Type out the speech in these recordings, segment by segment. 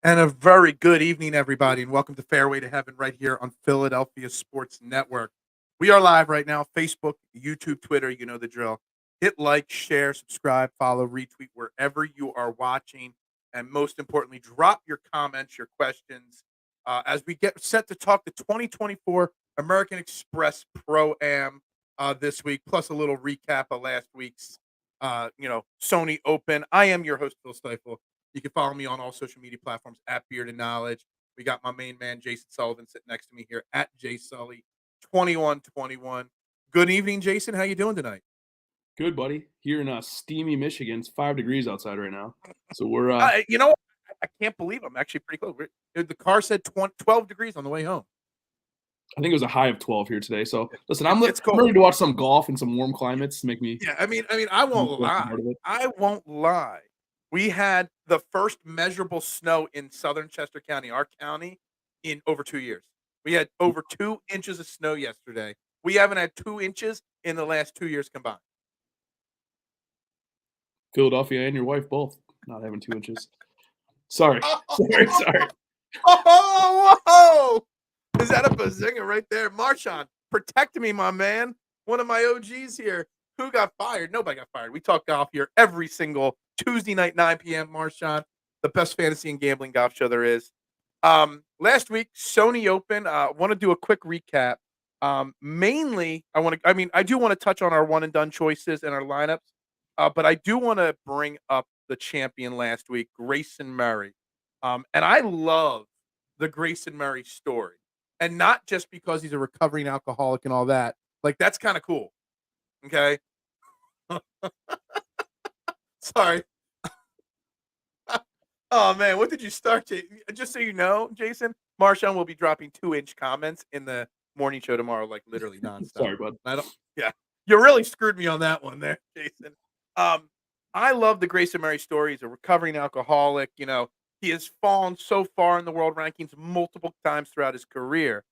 And a very good evening, everybody, and welcome to Fairway to Heaven right here on Philadelphia Sports Network. We are live right now, Facebook, YouTube, Twitter, you know the drill. Hit like, share, subscribe, follow, retweet wherever you are watching. And most importantly, drop your comments, your questions as we get set to talk the 2024 American Express Pro-Am this week, plus a little recap of last week's, Sony Open. I am your host, Phil Stiefel. You can follow me on all social media platforms at Beard and Knowledge. We got my main man, Jason Sullivan, sitting next to me here at JSully2121. Good evening, Jason. How you doing tonight? Good, buddy. Here in steamy Michigan, it's 5 degrees outside right now. So we're I can't believe I'm actually pretty close. The car said 12 degrees on the way home. I think it was a high of 12 here today. So listen, I'm It's cold. ready to watch some golf in some warm climates to make me. Yeah, I won't lie. I won't lie. We had the first measurable snow in southern Chester County, our county, in over 2 years. We had over 2 inches of snow yesterday. We haven't had 2 inches in the last 2 years combined. Philadelphia and your wife both not having 2 inches. Sorry. Oh, whoa! Is that a bazinga right there? Marshawn, protect me, my man. One of my OGs here. Who got fired? Nobody got fired. We talk golf here every single Tuesday night, 9 p.m. Marshawn, the best fantasy and gambling golf show there is. Last week, Sony Open. Want to do a quick recap. Mainly, I do want to touch on our one and done choices and our lineups. But I do want to bring up the champion last week, Grayson Murray. And I love the Grayson Murray story. And not just because he's a recovering alcoholic and all that. Like, that's kind of cool. Okay? Sorry. Oh, man, what did you start? Just so you know, Jason, Marshawn will be dropping 2-inch comments in the morning show tomorrow, like literally nonstop. Sorry, bud. You really screwed me on that one there, Jason. I love the Grayson Murray story. He's a recovering alcoholic. You know, he has fallen so far in the world rankings multiple times throughout his career.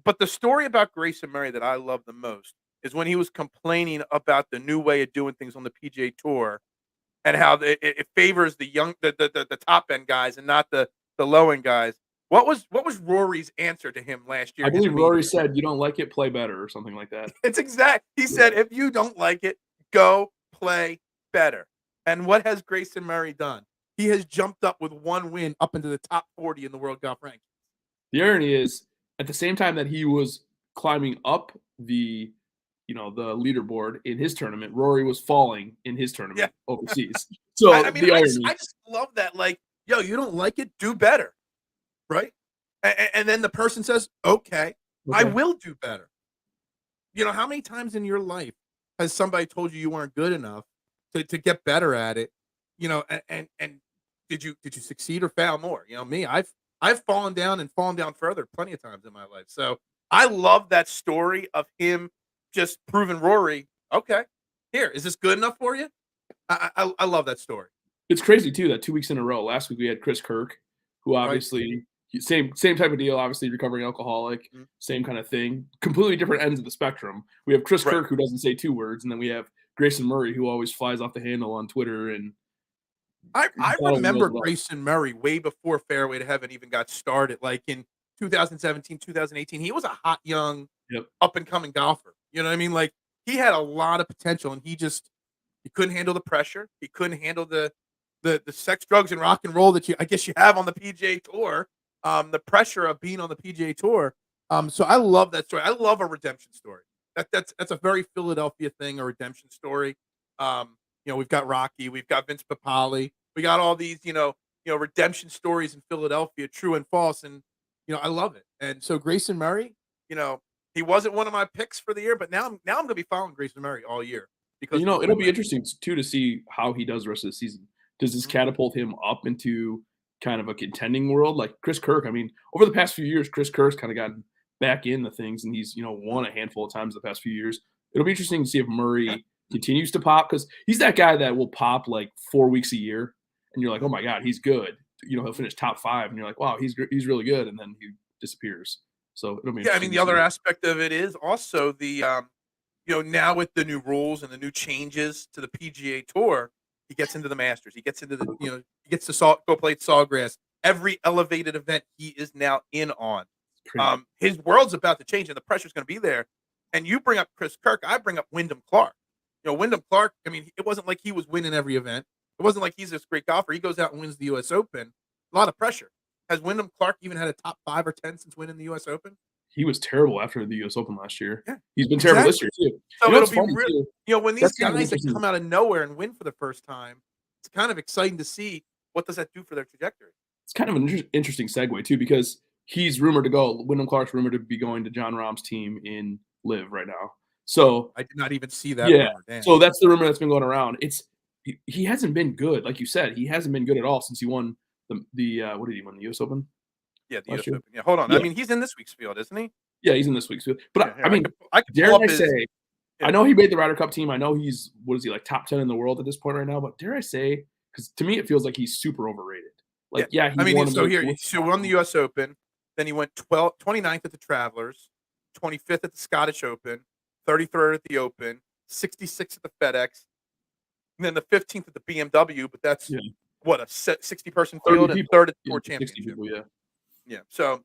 But the story about Grayson Murray that I love the most is when he was complaining about the new way of doing things on the PGA Tour and how it favors the top end guys and not the low end guys. What was Rory's answer to him last year? I believe Rory said, "You don't like it, play better," or something like that. It's exact. He said, "If you don't like it, go play better." And what has Grayson Murray done? He has jumped up with one win up into the top 40 in the world golf rankings. The irony is, at the same time that he was climbing up the leaderboard in his tournament, Rory was falling in his tournament overseas. So I just love that. Like, yo, you don't like it, do better, right? And then the person says, okay, I will do better. You know, how many times in your life has somebody told you weren't good enough to get better at it? You know, and did you succeed or fail more? You know, me, I've fallen down and fallen down further plenty of times in my life. So I love that story of him just proving Rory, okay, here, is this good enough for you? I love that story. It's crazy too that 2 weeks in a row. Last week we had Chris Kirk, who obviously same type of deal, obviously recovering alcoholic, same kind of thing. Completely different ends of the spectrum. We have Chris Kirk, who doesn't say 2 words, and then we have Grayson Murray, who always flies off the handle on Twitter. And I remember Grayson Murray way before Fairway to Heaven even got started, like in 2017, 2018. He was a hot young up and coming golfer. You know what I mean? Like, he had a lot of potential, and he couldn't handle the pressure. He couldn't handle the sex, drugs, and rock and roll that I guess you have on the PGA Tour. The pressure of being on the PGA Tour. So I love that story. I love a redemption story. That's a very Philadelphia thing, a redemption story. We've got Rocky, we've got Vince Papale, we got all these, redemption stories in Philadelphia, true and false, and I love it. And so Grayson Murray, he wasn't one of my picks for the year, but now I'm going to be following Grayson Murray all year because it'll be interesting too to see how he does the rest of the season. Does this catapult him up into kind of a contending world like Chris Kirk? I mean, over the past few years, Chris Kirk's kind of gotten back into things, and he's won a handful of times the past few years. It'll be interesting to see if Murray continues to pop, because he's that guy that will pop like 4 weeks a year, and you're like, oh my god, he's good. He'll finish top 5, and you're like, wow, he's really good, and then he disappears. So it'll be the other aspect of it is also the now with the new rules and the new changes to the PGA Tour, he gets into the Masters. He gets into the he gets to go play Sawgrass every elevated event he is now in on. Pretty His world's about to change, and the pressure's going to be there. And you bring up Chris Kirk, I bring up Wyndham Clark. Wyndham Clark. I mean, it wasn't like he was winning every event. It wasn't like he's this great golfer. He goes out and wins the U.S. Open. A lot of pressure. Has Wyndham Clark even had a top 5 or 10 since winning the U.S. Open? He was terrible after the US Open last year. Yeah, He's been terrible this year too. So What's it'll be funny real. too, When these that's kind of guys that interesting. come out of nowhere and win for the first time, it's kind of exciting to see what does that do for their trajectory. It's kind of an interesting segue too, because he's rumored to go. Wyndham Clark's rumored to be going to John Rahm's team in Live right now. So I did not even see that yeah, rumor. Damn. so that's the rumor that's been going around. He hasn't been good, like you said. He hasn't been good at all since he won the what did he win, the US Open? Yeah, the last US year? Open. Yeah, hold on. Yeah. I mean, he's in this week's field, isn't he? Yeah, he's in this week's field. But Yeah, here, I mean, I could dare pull up I his. say, Yeah. I know he made the Ryder Cup team. I know he's what is he, like, top 10 in the world at this point right now, but dare I say, because to me it feels like he's super overrated. Like, yeah, he I mean, won so a here, so won the US Open, then he went 29th at the Travelers, 25th at the Scottish Open, 33rd at the Open, 66th at the FedEx, and then the 15th at the BMW, but that's Yeah. what, a 60-person 30 field, and people. third at the Yeah, Tour 60 Championship. people, yeah. Yeah, so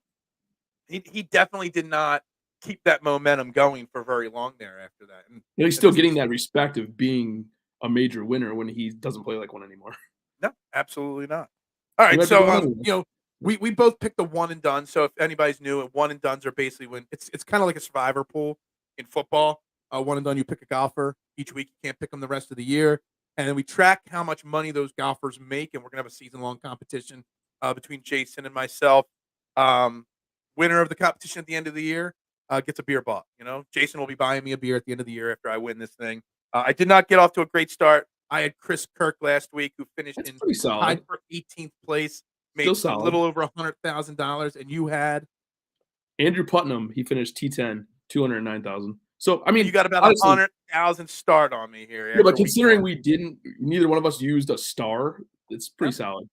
he definitely did not keep that momentum going for very long there after that. And Yeah, he's still getting that respect of being a major winner when he doesn't play like one anymore. No, absolutely not. All He right, might be so going anywhere. we both picked the one and done. So if anybody's new, one and dones are basically when it's kind of like a survivor pool in football. One and done, you pick a golfer each week. You can't pick them the rest of the year, and then we track how much money those golfers make, and we're gonna have a season long competition between Jason and myself. Winner of the competition at the end of the year gets a beer bought. Jason will be buying me a beer at the end of the year after I win this thing. I did not get off to a great start. I had Chris Kirk last week, who finished That's in pretty solid. tied for 18th place, made Still a solid. little over $100,000, and you had Andrew Putnam, he finished T10, 209,000. So, I mean, you got about honestly, 100,000 start on me here. yeah, but after week considering one. neither one of us used a star, it's pretty Yeah. solid.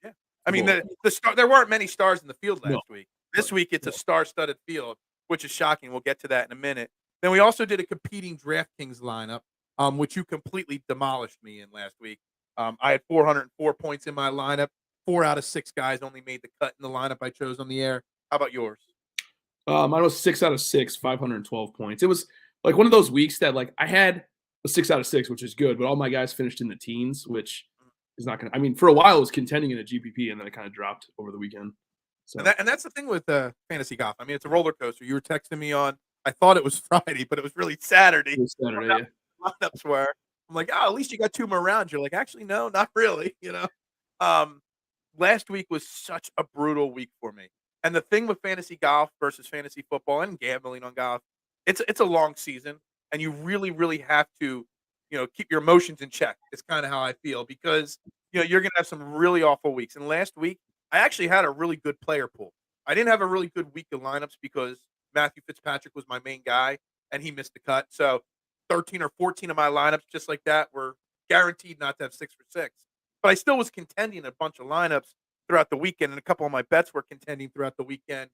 Yeah, I mean Well, the star. There weren't many stars in the field no, last week. This week it's no. a star-studded field, which is shocking. We'll get to that in a minute. Then we also did a competing DraftKings lineup, which you completely demolished me in last week. I had 404 points in my lineup. 4 out of 6 guys only made the cut in the lineup I chose on the air. How about yours? Mine was 6 out of 6, 512 points. It was like one of those weeks that, like, I had a 6 out of 6, which is good, but all my guys finished in the teens, which is not gonna. I mean, for a while it was contending in a GPP, and then it kind of dropped over the weekend. So And that's the thing with fantasy golf. I mean, it's a roller coaster. You were texting me on. I thought it was Friday, but it was really Saturday. it was Saturday, yeah. Lineups were. I'm like, oh, at least you got 2 more rounds. You're like, actually, no, not really. Um, last week was such a brutal week for me. And the thing with fantasy golf versus fantasy football and gambling on golf, it's a long season, and you really, really have to, keep your emotions in check. It's kind of how I feel because you're gonna have some really awful weeks. And last week, I actually had a really good player pool. I didn't have a really good week of lineups because Matthew Fitzpatrick was my main guy, and he missed the cut. So 13 or 14 of my lineups, just like that, were guaranteed not to have 6 for 6. But I still was contending a bunch of lineups throughout the weekend, and a couple of my bets were contending throughout the weekend.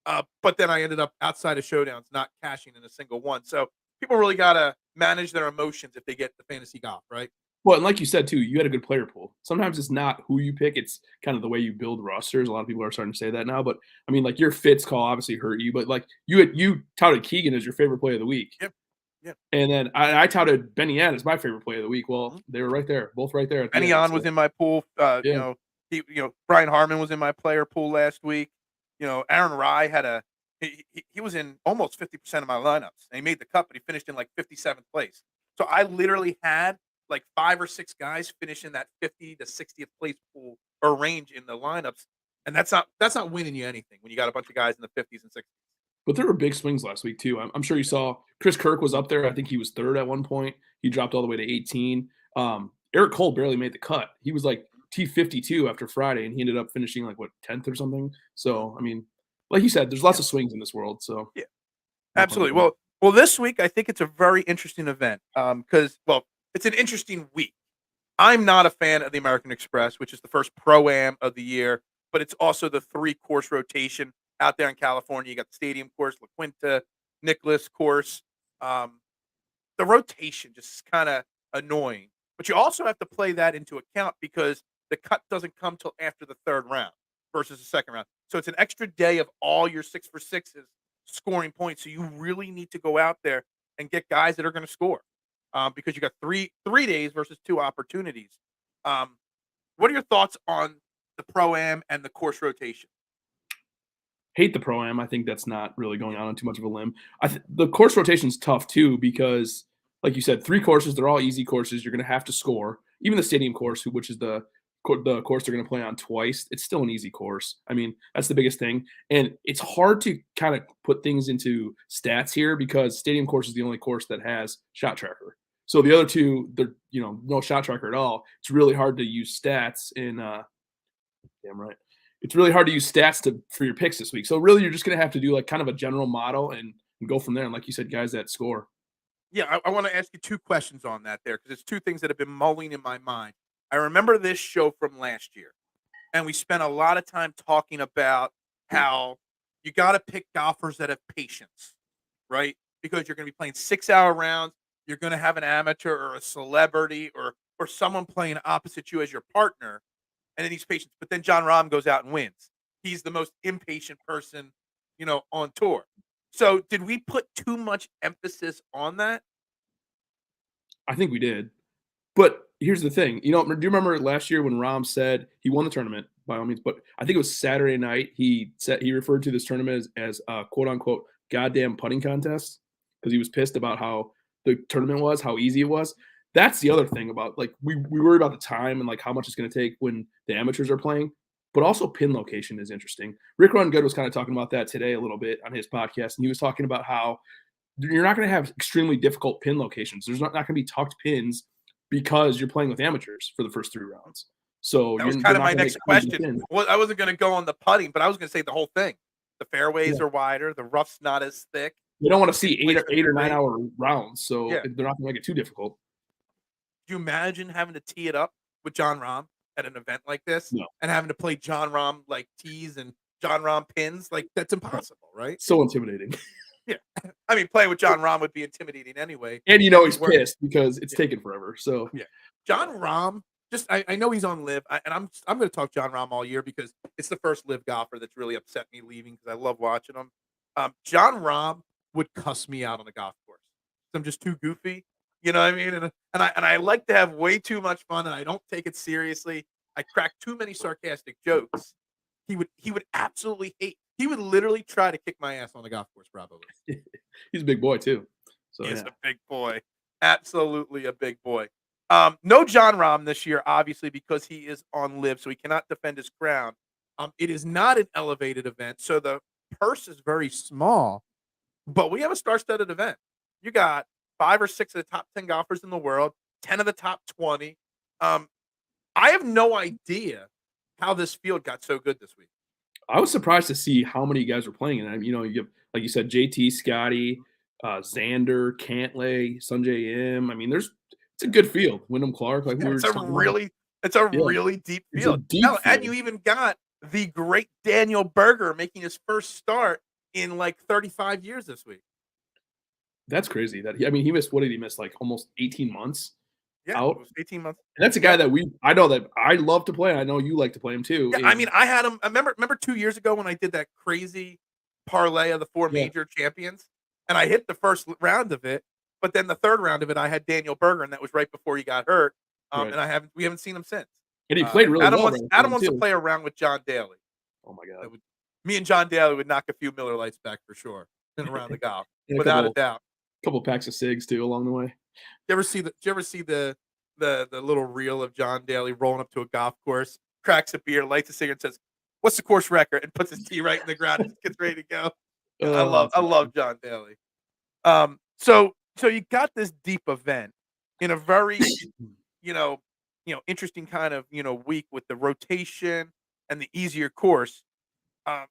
But then I ended up outside of showdowns, not cashing in a single one. So people really got to manage their emotions if they get the fantasy golf, right? Well, and like you said too, you had a good player pool. Sometimes it's not who you pick; it's kind of the way you build rosters. A lot of people are starting to say that now, but I mean, like your Fitz call obviously hurt you, but like you touted Keegan as your favorite play of the week. Yep. Yep. And then I touted Benny Ann as my favorite play of the week. Well, they were right there, both right there at the Benny end. On was in my pool. Yeah. Brian Harmon was in my player pool last week. Aaron Rye had he was in almost 50% of my lineups, and he made the cut, but he finished in like 57th place. So I literally had like 5 or 6 guys finish in that 50 to 60th place pool or range in the lineups, and that's not winning you anything when you got a bunch of guys in the 50s and 60s. But there were big swings last week too. I'm sure you saw Chris Kirk was up there. I think he was third at one point. He dropped all the way to 18. Eric Cole barely made the cut. He was like T52 after Friday, and he ended up finishing like 10th or something. So I mean, like you said, there's lots of swings in this world. So Yeah, absolutely. Well, this week I think it's a very interesting event because it's an interesting week. I'm not a fan of the American Express, which is the first pro-am of the year, but it's also the 3-course rotation out there in California. You got the Stadium course, La Quinta, Nicholas course. The rotation just is kind of annoying, but you also have to play that into account because the cut doesn't come till after the 3rd round. versus a second round. So it's an extra day of all your 6 for 6s scoring points. So you really need to go out there and get guys that are going to score, because you got three days versus 2 opportunities. Um, what are your thoughts on the pro-am and the course rotation? Hate the pro-am. I think that's not really going on too much of a limb. The course rotation's tough too because, like you said, 3 courses, they're all easy courses. You're gonna have to score. Even the stadium course, which is the course they're gonna play on twice, it's still an easy course. I mean, that's the biggest thing, and it's hard to kinda put things into stats here because stadium course is the only course that has shot tracker. So the other 2, they're, no shot tracker at all. It's really hard to use stats in, damn right. It's really hard to use stats for your picks this week. So really, you're just gonna have to do like kind of a general model and go from there. And like you said, guys that score. Yeah, I want to ask you 2 questions on that there because it's 2 things that have been mulling in my mind. I remember this show from last year, and we spent a lot of time talking about how you got to pick golfers that have patience, right? Because you're going to be playing 6-hour rounds. You're going to have an amateur or a celebrity or someone playing opposite you as your partner, and then he's patient. But then John Rahm goes out and wins. He's the most impatient person, on tour. So did we put too much emphasis on that? I think we did. But here's the thing. Do you remember last year when Rahm said he won the tournament by all means, but I think it was Saturday night. He referred to this tournament as a quote unquote goddamn putting contest because he was pissed about how the tournament was, how easy it was. That's the other thing about like we worry about the time and like how much it's going to take when the amateurs are playing, but also pin location is interesting. Rick Run Good was kind of talking about that today a little bit on his podcast, and he was talking about how you're not going to have extremely difficult pin locations. There's not going to be tucked pins because you're playing with amateurs for the first 3 rounds. So That was you're kind of not my gonna next make question. Well, I wasn't going to go on the putting, but I was going to say the whole thing. The fairways Yeah. are wider, the rough's not as thick. You don't want to see Place eight or to 9 be. hour rounds, so Yeah. they're not going to make it too difficult. Do you imagine having to tee it up with John Rahm at an event like this No, and having to play John Rahm like tees and John Rahm pins? Like that's impossible, right? so intimidating. Yeah. I mean, playing with John Rahm would be intimidating anyway. And he's Where pissed because it's yeah, taken forever. So yeah. John Rahm, just I know he's on live, and I'm going to talk John Rahm all year because it's the first live golfer that's really upset me leaving because I love watching him. John Rahm would cuss me out on a golf course. I'm just too goofy, you know what I mean? And I like to have way too much fun, and I don't take it seriously. I crack too many sarcastic jokes. He would absolutely hate. He would literally try to kick my ass on the golf course, probably. he's a big boy too. So He is yeah. a big boy. Absolutely a big boy. No John Rahm this year, obviously, because he is on live, so he cannot defend his crown. It is not an elevated event, so the purse is very small, but we have a star-studded event. You got 5 or 6 of the top 10 golfers in the world, 10 of the top 20. Um, I have no idea how this field got so good this week. I was surprised to see how many guys were playing. And you have, like you said, JT, Scotty, Xander, Cantlay, Sunjay M. I mean, it's a good field. Wyndham Clark, like we Yeah, were just talking about. it's a Yeah, really deep it's a field. deep Hell, and field. you even got the great Daniel Berger making his first start in like 35 years this week. That's crazy. I mean, he missed, what did he miss? Like almost 18 months Yeah, it out. was 18 months. And that's a guy Yep. that I know that I love to play. I know you like to play him too. Yeah, I mean, I had him. I remember 2 years ago when I did that crazy parlay of the 4 Yeah, major champions, and I hit the first round of it, but then the third round of it, I had Daniel Berger, and that was right before he got hurt. right. And we haven't seen him since. And he played really well right Adam then wants to too. play around with John Daly. Oh my god. Me and John Daly would knock a few Miller Lights back for sure in around the golf, And a without a doubt. couple packs of cigs too along the way. Did you ever see the little reel of John Daly rolling up to a golf course, cracks a beer, lights a cigarette, and says, "What's the course record?" and puts his tee right in the ground and gets ready to go. Yeah, Oh, I love John Daly. So you got this deep event in a very you know interesting kind of week with the rotation and the easier course. Um,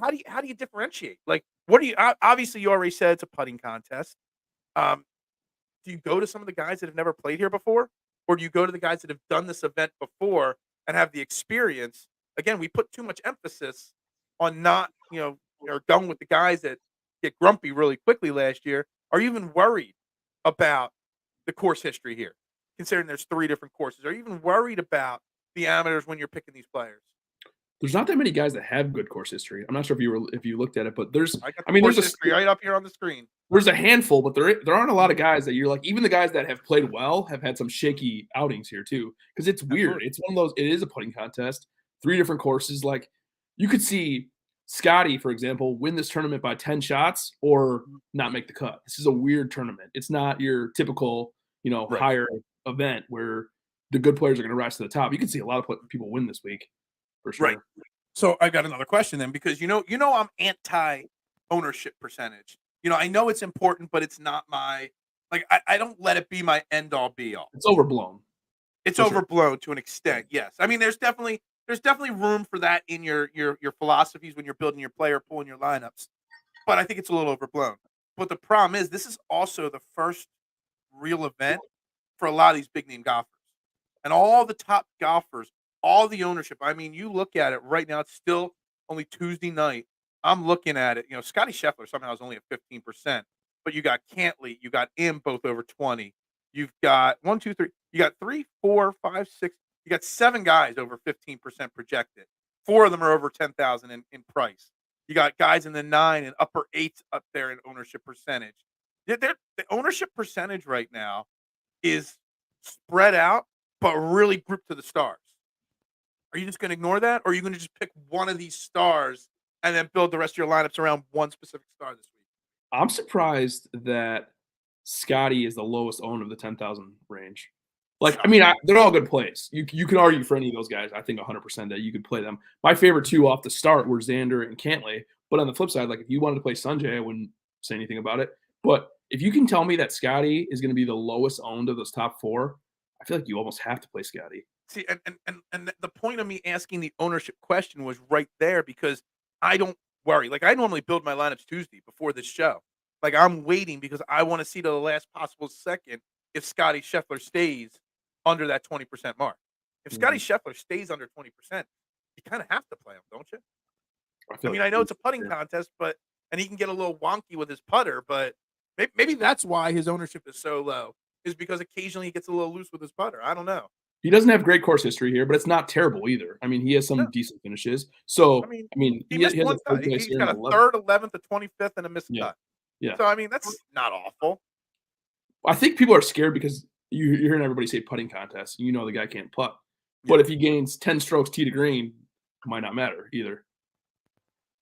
how do you differentiate? Like, what do you? Obviously, you already said it's a putting contest. Um, do you go to some of the guys that have never played here before, or do you go to the guys that have done this event before and have the experience? Again, we put too much emphasis on not, or going with the guys that get grumpy really quickly last year. Are you even worried about the course history here, considering there's 3 different courses? Are you even worried about the amateurs when you're picking these players? There's not that many guys that have good course history. I'm not sure if you looked at it, but there's I got I the mean, course history right up here on the screen. there's a handful, but there aren't a lot of guys that you're like, even the guys that have played well have had some shaky outings here too. Because it's weird. Absolutely. It's one of those. It is a putting contest. 3 different courses. Like you could see Scotty, for example, win this tournament by 10 shots or not make the cut. This is a weird tournament. It's not your typical, Right. higher event where the good players are going to rise to the top. You can see a lot of people win this week for sure. Right. So I got another question then, because I'm anti ownership percentage. I know it's important, but it's not my I don't let it be my end all be all. It's overblown. It's overblown to an extent. Yes. I mean, there's definitely room for that in your philosophies when you're building your player pool and your lineups. But I think it's a little overblown. But the problem is this is also the first real event for a lot of these big name golfers. And all the top golfers, all the ownership. I mean, you look at it right now, it's still only Tuesday night. I'm looking at it. Scotty Scheffler somehow is only at 15%, but you got Cantley, you got Im both over 20. You've got 1, 2, 3. You got 3, 4, 5, 6. You got 7 guys over 15% projected. 4 of them are over 10,000 in price. You got guys in the 9 and upper 8s up there in ownership percentage. The ownership percentage right now is spread out, but really grouped to the stars. Are you just going to ignore that, or are you going to just pick one of these stars and then build the rest of your lineups around one specific star this week? I'm surprised that Scotty is the lowest owned of the 10,000 range. Like, I mean, they're all good plays. You could argue for any of those guys. I think 100% that you could play them. My favorite 2 off the start were Xander and Cantlay. But on the flip side, like if you wanted to play Sanjay, I wouldn't say anything about it. But if you can tell me that Scotty is going to be the lowest owned of those top 4, I feel like you almost have to play Scotty. See, and the point of me asking the ownership question was right there, because I don't worry. Like, I normally build my lineups Tuesday before this show. Like, I'm waiting because I want to see to the last possible second if Scotty Scheffler stays under that 20% mark. If Scotty Scheffler stays under 20%, you kind of have to play him, don't you? I mean, I know it's a putting contest, and he can get a little wonky with his putter, but maybe that's why his ownership is so low, is because occasionally he gets a little loose with his putter. I don't know. He doesn't have great course history here, but it's not terrible either. I mean, he has some decent finishes. So, he missed one cut. He's got a 3rd, 11th, a 25th, and a missed cut. Yeah. So, I mean, that's not awful. I think people are scared because you're hearing everybody say putting contest. You know the guy can't putt. But if he gains 10 strokes tee to green, it might not matter either.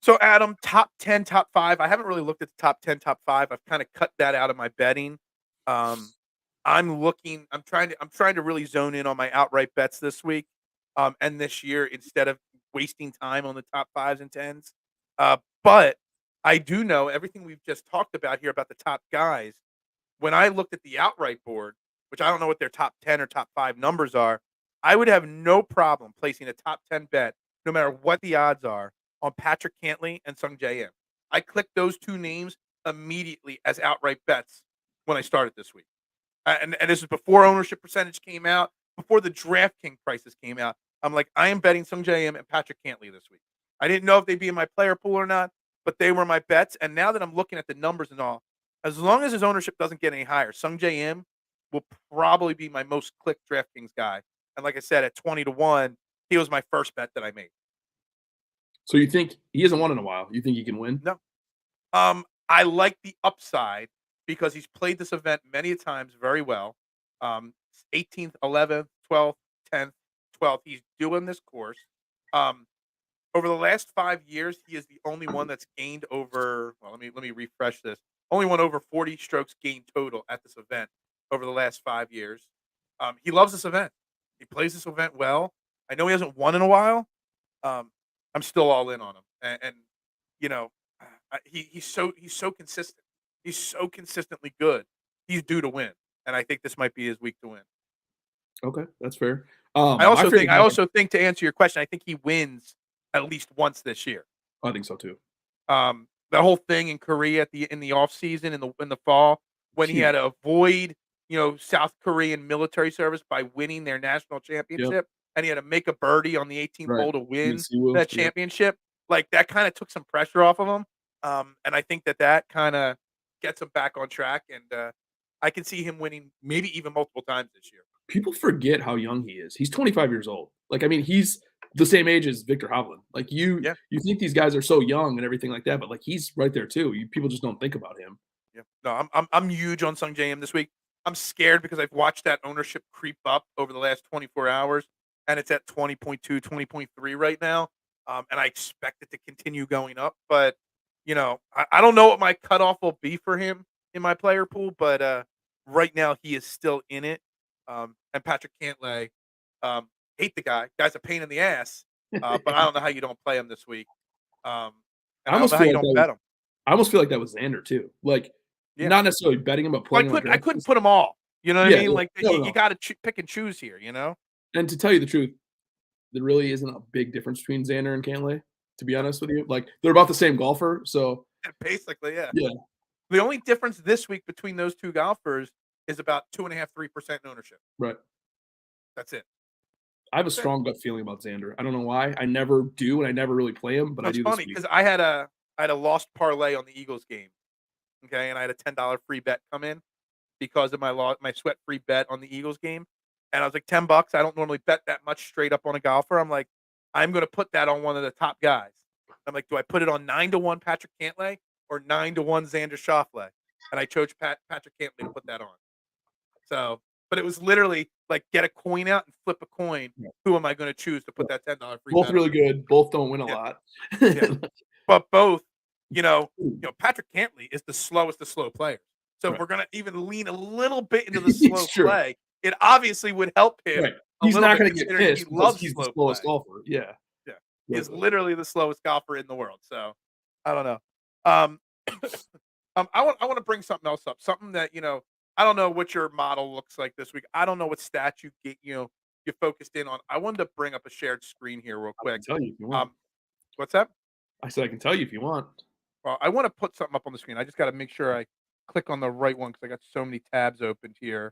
So, Adam, top 10, top 5. I haven't really looked at the top 10, top 5. I've kind of cut that out of my betting. I'm trying to really zone in on my outright bets this week, and this year, instead of wasting time on the top 5s and 10s. But I do know everything we've just talked about here about the top guys. When I looked at the outright board, which I don't know what their top 10 or top 5 numbers are, I would have no problem placing a top 10 bet, no matter what the odds are, on Patrick Cantlay and Sungjae Im. I clicked those 2 names immediately as outright bets when I started this week. And this is before ownership percentage came out, before the DraftKings prices came out. I'm like, I am betting Sungjae Im and Patrick Cantlay this week. I didn't know if they'd be in my player pool or not, but they were my bets. And now that I'm looking at the numbers and all, as long as his ownership doesn't get any higher, Sungjae Im will probably be my most clicked DraftKings guy. And like I said, at 20-1, he was my first bet that I made. So you think he hasn't won in a while? You think he can win? No. I like the upside because he's played this event many times very well. 18th, 11th, 12th, 10th, 12th. He's doing this course. Over the last 5 years, he is the only one that's gained over. Well, let me refresh this. Only one over 40 strokes gained total at this event over the last 5 years. He loves this event. He plays this event well. I know he hasn't won in a while. I'm still all in on him, and he's so consistent. He's so consistently good. He's due to win, and I think this might be his week to win. Okay, that's fair. I also think to answer your question, I think he wins at least once this year. I think so too. The whole thing in Korea in the off season in the fall when he had to avoid South Korean military service by winning their national championship, and he had to make a birdie on the 18th hole to win that championship. Like, that kind of took some pressure off of him, and I think that kind of gets him back on track, and I can see him winning maybe even multiple times this year. People forget how young he is. He's 25 years old. Like, I mean, he's the same age as Victor Hovland. Like you Yeah. think these guys are so young and everything like that, but like he's right there too. People just don't think about him. Yeah. No, I'm huge on Sung JM this week. I'm scared because I've watched that ownership creep up over the last 24 hours, and it's at 20.2, 20.3 right now. And I expect it to continue going up. But I don't know what my cutoff will be for him in my player pool, but right now he is still in it. And Patrick Cantlay, hate the guy. Guy's a pain in the ass. But I don't know how you don't play him this week. And I I don't almost know how feel you like don't bet him. I almost feel like that was Xander too. Like Yeah. not necessarily betting him, but Well, playing him. I couldn't put them all. You know what I Yeah, mean? yeah. Like No, you no. got to pick and choose here. And to tell you the truth, there really isn't a big difference between Xander and Cantlay, to be honest with you. Like they're about the same golfer, so Basically, yeah. yeah. The only difference this week between those two golfers is about 2.5, 3% in ownership. Right. That's it. I have a strong gut feeling about Xander. I don't know why. I never do, and I never really play him, but I It's do funny this week. because I had a lost parlay on the Eagles game. Okay, and I had a $10 free bet come in because of my sweat free bet on the Eagles game. And I was like, $10. I don't normally bet that much straight up on a golfer. I'm like, I'm gonna put that on one of the top guys. I'm like, do I put it on 9-1 Patrick Cantlay or 9-1 Xander Schauffele? And I chose Patrick Cantlay to put that on. So, but it was literally like get a coin out and flip a coin. Yeah. Who am I going to choose to put that $10 free? Both bet really on? good. Both don't win a Yeah. lot. Yeah. But both, Patrick Cantlay is the slowest of slow players. So if we're going to even lean a little bit into the slow play, it obviously would help him. Right. A He's little not bit going to get considering pissed he because loves he's the slow slowest play. golfer. Yeah. Yeah. He's literally the slowest golfer in the world. So I don't know. I want to bring something else up. Something that, I don't know what your model looks like this week. I don't know what stats you get, you focused in on. I wanted to bring up a shared screen here real quick. I can tell you if you want. What's that? I said I can tell you if you want. Well, I want to put something up on the screen. I just got to make sure I click on the right one because I got so many tabs opened here.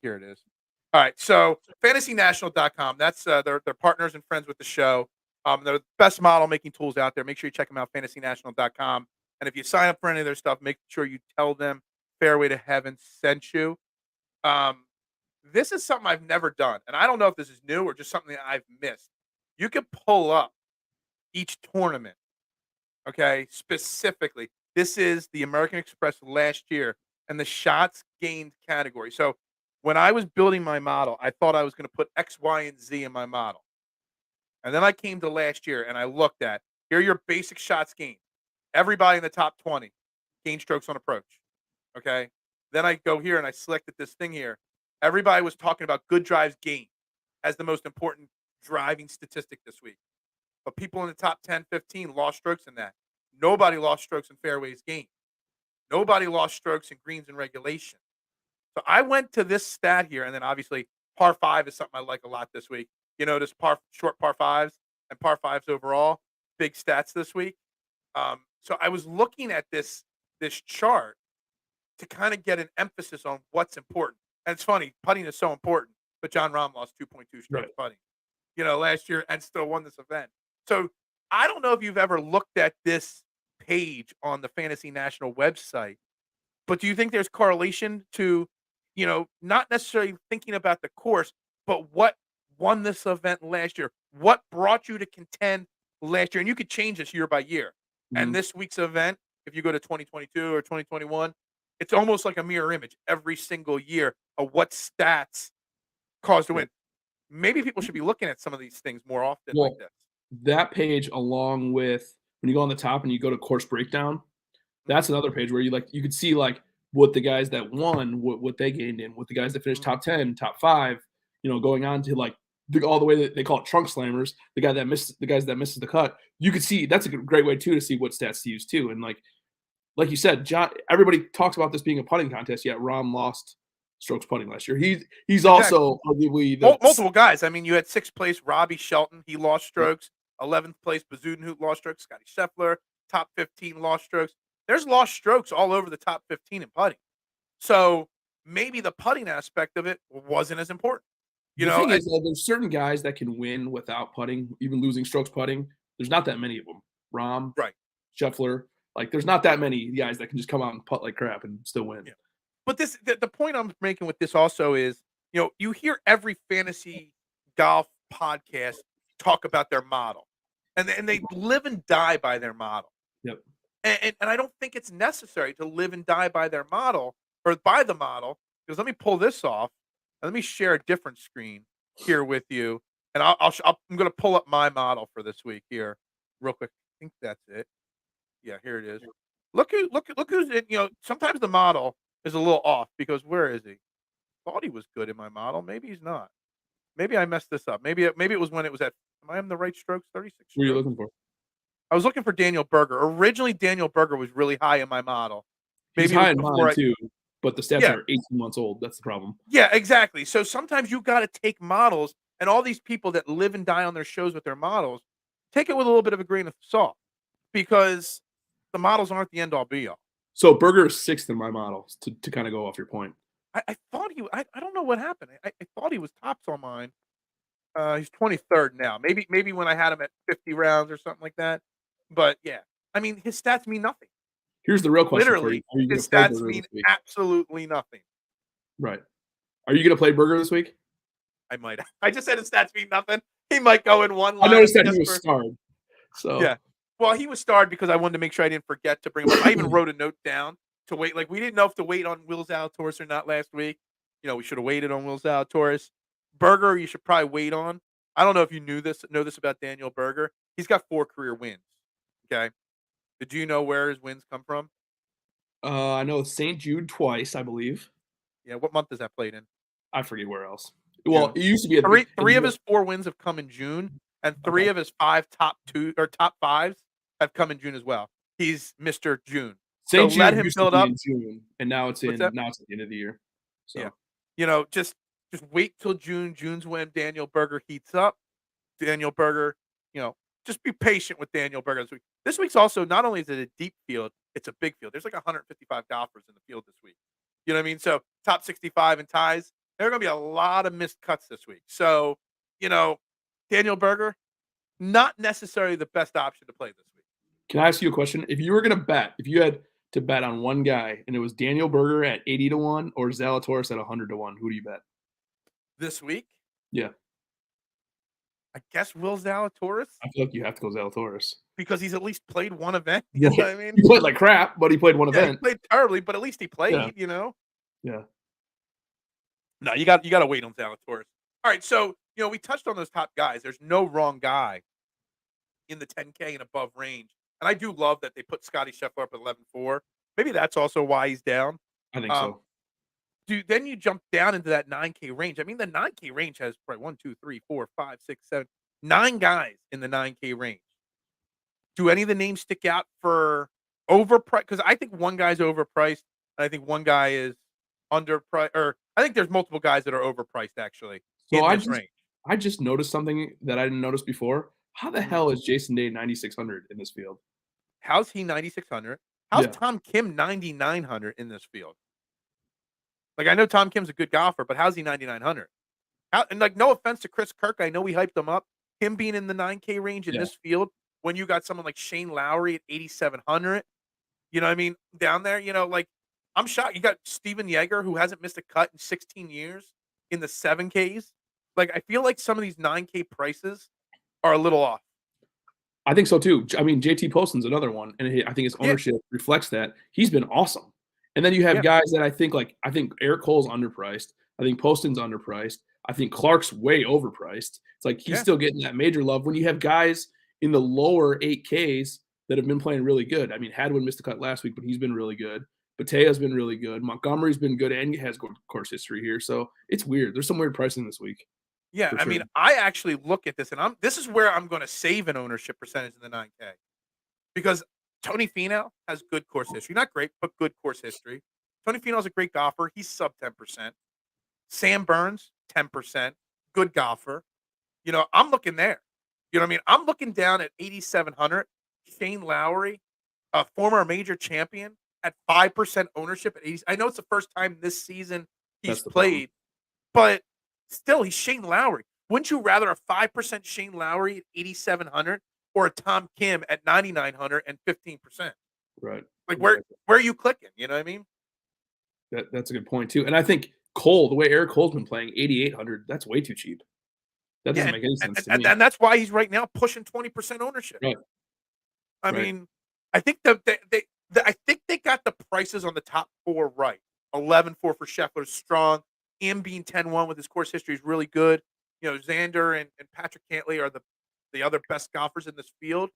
Here it is. All right. So fantasynational.com. That's they're partners and friends with the show. They're the best model making tools out there. Make sure you check them out, fantasynational.com. And if you sign up for any of their stuff, make sure you tell them Fairway to Heaven sent you. This is something I've never done. And I don't know if this is new or just something that I've missed. You can pull up each tournament. Okay. Specifically, this is the American Express last year and the shots gained category. So when I was building my model, I thought I was going to put X, Y, and Z in my model. And then I came to last year and I looked at here are your basic shots gained. Everybody in the top 20 gained strokes on approach. Okay. Then I go here and I selected this thing here. Everybody was talking about good drives gained as the most important driving statistic this week. But people in the top 10, 15 lost strokes in that. Nobody lost strokes in fairways gained. Nobody lost strokes in greens in regulation. So I went to this stat here, and then obviously par 5 is something I like a lot this week. Just short par 5s and par 5s overall, big stats this week. So I was looking at this chart to kind of get an emphasis on what's important. And it's funny, putting is so important, but John Rahm lost 2.2 strokes putting, last year and still won this event. So I don't know if you've ever looked at this page on the Fantasy National website, but do you think there's correlation to, not necessarily thinking about the course, but what won this event last year? What brought you to contend last year? And you could change this year by year. Mm-hmm. And this week's event, if you go to 2022 or 2021, it's almost like a mirror image every single year of what stats caused the win. Maybe people should be looking at some of these things more often like this. That page, along with when you go on the top and you go to course breakdown, that's another page where you could see what the guys that won, what they gained in, what the guys that finished top 10, top 5, going on to all the way that they call it trunk slammers, the guys that misses the cut. You could see that's a great way too to see what stats to use too. And like you said, John, everybody talks about this being a putting contest, yet Rahm lost strokes putting last year. He's also arguably multiple guys. I mean, you had 6th place Robbie Shelton, he lost strokes. 11th place Bazudenhout lost strokes. Scotty Scheffler, top 15 lost strokes. There's lost strokes all over the top 15 in putting. So maybe the putting aspect of it wasn't as important. The thing is, there's certain guys that can win without putting, even losing strokes putting. There's not that many of them. Rahm, Scheffler, there's not that many guys that can just come out and putt like crap and still win. Yeah. But the point I'm making with this also is, you hear every fantasy golf podcasts talk about their model, and they live and die by their model. Yep. And I don't think it's necessary to live and die by their model or by the model. Because let me pull this off, and let me share a different screen here with you, and I'm going to pull up my model for this week here, real quick. I think that's it. Yeah, here it is. Look who's in. Sometimes the model is a little off because where is he? Thought he was good in my model. Maybe he's not. Maybe I messed this up. Maybe it was when it was at. Am I on the right strokes? 36 What are you strokes. looking for? I was looking for Daniel Berger. Originally, Daniel Berger was really high in my model. He's Maybe it was high in before mine too, but the stats yeah, are 18 months old. That's the problem. yeah, exactly. So sometimes you got to take models and all these people that live and die on their shows with their models, take it with a little bit of a grain of salt because the models aren't the end all be all. So Berger is 6th in my models to kind of go off your point. I thought I don't know what happened. I thought he was tops on mine. He's 23rd now. Maybe when I had him at 50 rounds or something like that. But yeah, I mean his stats mean nothing. Here's the real question for you: Literally, are you going his to play stats Berger mean this week? absolutely nothing. Right. Are you going to play Berger this week? I might. I just said his stats mean nothing. He might go in one I line noticed that he just was for starred. So yeah. Well, he was starred because I wanted to make sure I didn't forget to bring him up. I even wrote a note down to wait. Like we didn't know if to wait on Will Zalatoris or not last week. We should have waited on Will Zalatoris. Berger, you should probably wait on. I don't know if you know this about Daniel Berger. He's got 4 career wins. Okay. Did you know where his wins come from? I know St. Jude twice, I believe. Yeah. What month is that played in? I forget where else. Well, June. it used to be at Three of his 4 wins have come in June, and 3 okay. of his 5 top 5s have come in June as well. He's Mr. June. So St. let Jude him used to build be up. in June, and now it's What's that? at the end of the year. Yeah. So Just wait till June. June's when Daniel Berger heats up. Daniel Berger, just be patient with Daniel Berger this week. This week's also not only is it a deep field, it's a big field. There's like 155 golfers in the field this week. You know what I mean? So top 65 and ties. There are going to be a lot of missed cuts this week. So, Daniel Berger, not necessarily the best option to play this week. can I ask you a question? If you were going to bet, if you had to bet on one guy, and it was Daniel Berger at 80 to 1 or Zalatoris at 100 to 1, who do you bet? This week? Yeah. I guess Will Zalatoris? I feel like you have to go Zalatoris. Because he's at least played one event. You know what I mean? He played like crap, but he played one event. He played terribly, but at least he played, Yeah. No, you got to wait on Zalatoris. All right, so, we touched on those top guys. There's no wrong guy in the 10K and above range. And I do love that they put Scotty Scheffler up at 11-4. Maybe that's also why he's down. I think so. Then you jump down into that 9K range. I mean, the 9K range has probably 1, 2, 3, 4, 5, 6, 7, 9 guys in the 9K range. Do any of the names stick out for overpriced? Because I think one guy's overpriced, and I think one guy is underpriced. Or I think there's multiple guys that are overpriced actually in this range. I just noticed something that I didn't notice before. How the hell is Jason Day 9,600 in this field? How's he 9,600? How's Tom Kim 9,900 in this field? Like, I know Tom Kim's a good golfer, but how's he 9,900? And no offense to Chris Kirk, I know we hyped him up. Him being in the 9K range in this field, when you got someone like Shane Lowry at 8,700, you know what I mean? Down there, I'm shocked. You got Steven Yeager, who hasn't missed a cut in 16 years in the 7Ks. Like, I feel like some of these 9K prices are a little off. I think so too. I mean, JT Poston's another one, and I think his ownership reflects that. He's been awesome. And then you have guys that I think Eric Cole's underpriced. I think Poston's underpriced. I think Clark's way overpriced. It's like he's still getting that major love when you have guys in the lower 8Ks that have been playing really good. I mean, Hadwin missed the cut last week, but he's been really good. Batea's been really good. Montgomery's been good and has good course history here. So it's weird. There's some weird pricing this week. Yeah, I mean, I actually look at this, and this is where I'm going to save an ownership percentage in the 9K. Because Tony Finau has good course history. Not great, but good course history. Tony Finau's a great golfer. He's sub 10%. Sam Burns, 10%. Good golfer. I'm looking there. You know what I mean? I'm looking down at 8,700. Shane Lowry, a former major champion, at 5% ownership at 80. I know it's the first time this season he's played, but still, he's Shane Lowry. Wouldn't you rather a 5% Shane Lowry at 8,700 or a Tom Kim at 9,900 and 15%? Right. Like, where are you clicking? You know what I mean? That's a good point too. And I think Cole, the way Eric Cole's been playing, 8,800, that's way too cheap. That Yeah, doesn't make any sense to and me. and that's why he's right now pushing 20% ownership. Right, I right. mean, I think I think they got the prices on the top 4 right. 11-4 for Scheffler is strong. Him being 10-1 with his course history is really good. Xander and Patrick Cantlay are the other best golfers in this field.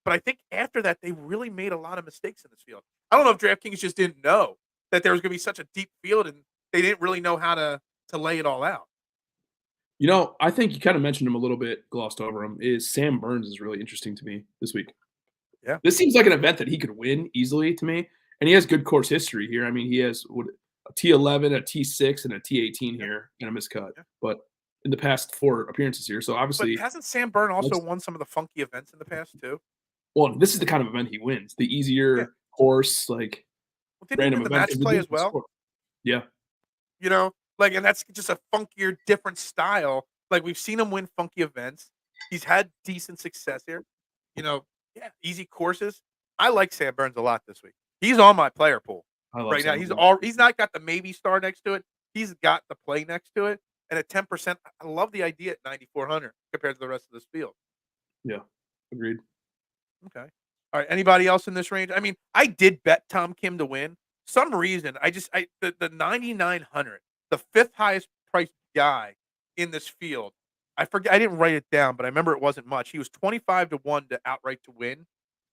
But I think after that, they really made a lot of mistakes in this field. I don't know if DraftKings just didn't know that there was going to be such a deep field, and they didn't really know how to lay it all out. I think you kind of mentioned him a little bit, glossed over him. Is Sam Burns is really interesting to me this week. Yeah, This seems like an event that he could win easily to me, and he has good course history here. I mean, he has a T11, a T6, and a T18 yeah, here, and a miscut. yeah. But in the past 4 appearances here, so But obviously, hasn't Sam Byrne also likes won some of the funky events in the past too? well, this is the kind of event he wins. The Yeah. easier course, like Well, didn't he random win the events, match and the play as different well? score. Yeah, And that's just a funkier, different style. Like we've seen him win funky events. He's had decent success here. You know, yeah, easy courses. I like Sam Burns a lot this week. He's on my player pool I love right now. Sam Burns. He's not got the maybe star next to it. He's got the play next to it. And at 10%, I love the idea at 9,400 compared to the rest of this field. Yeah, agreed. Okay. All right. Anybody else in this range? I mean, I did bet Tom Kim to win. Some reason the 9,900, the fifth highest priced guy in this field. I forget. I didn't write it down, but I remember it wasn't much. He was 25-1 to outright to win.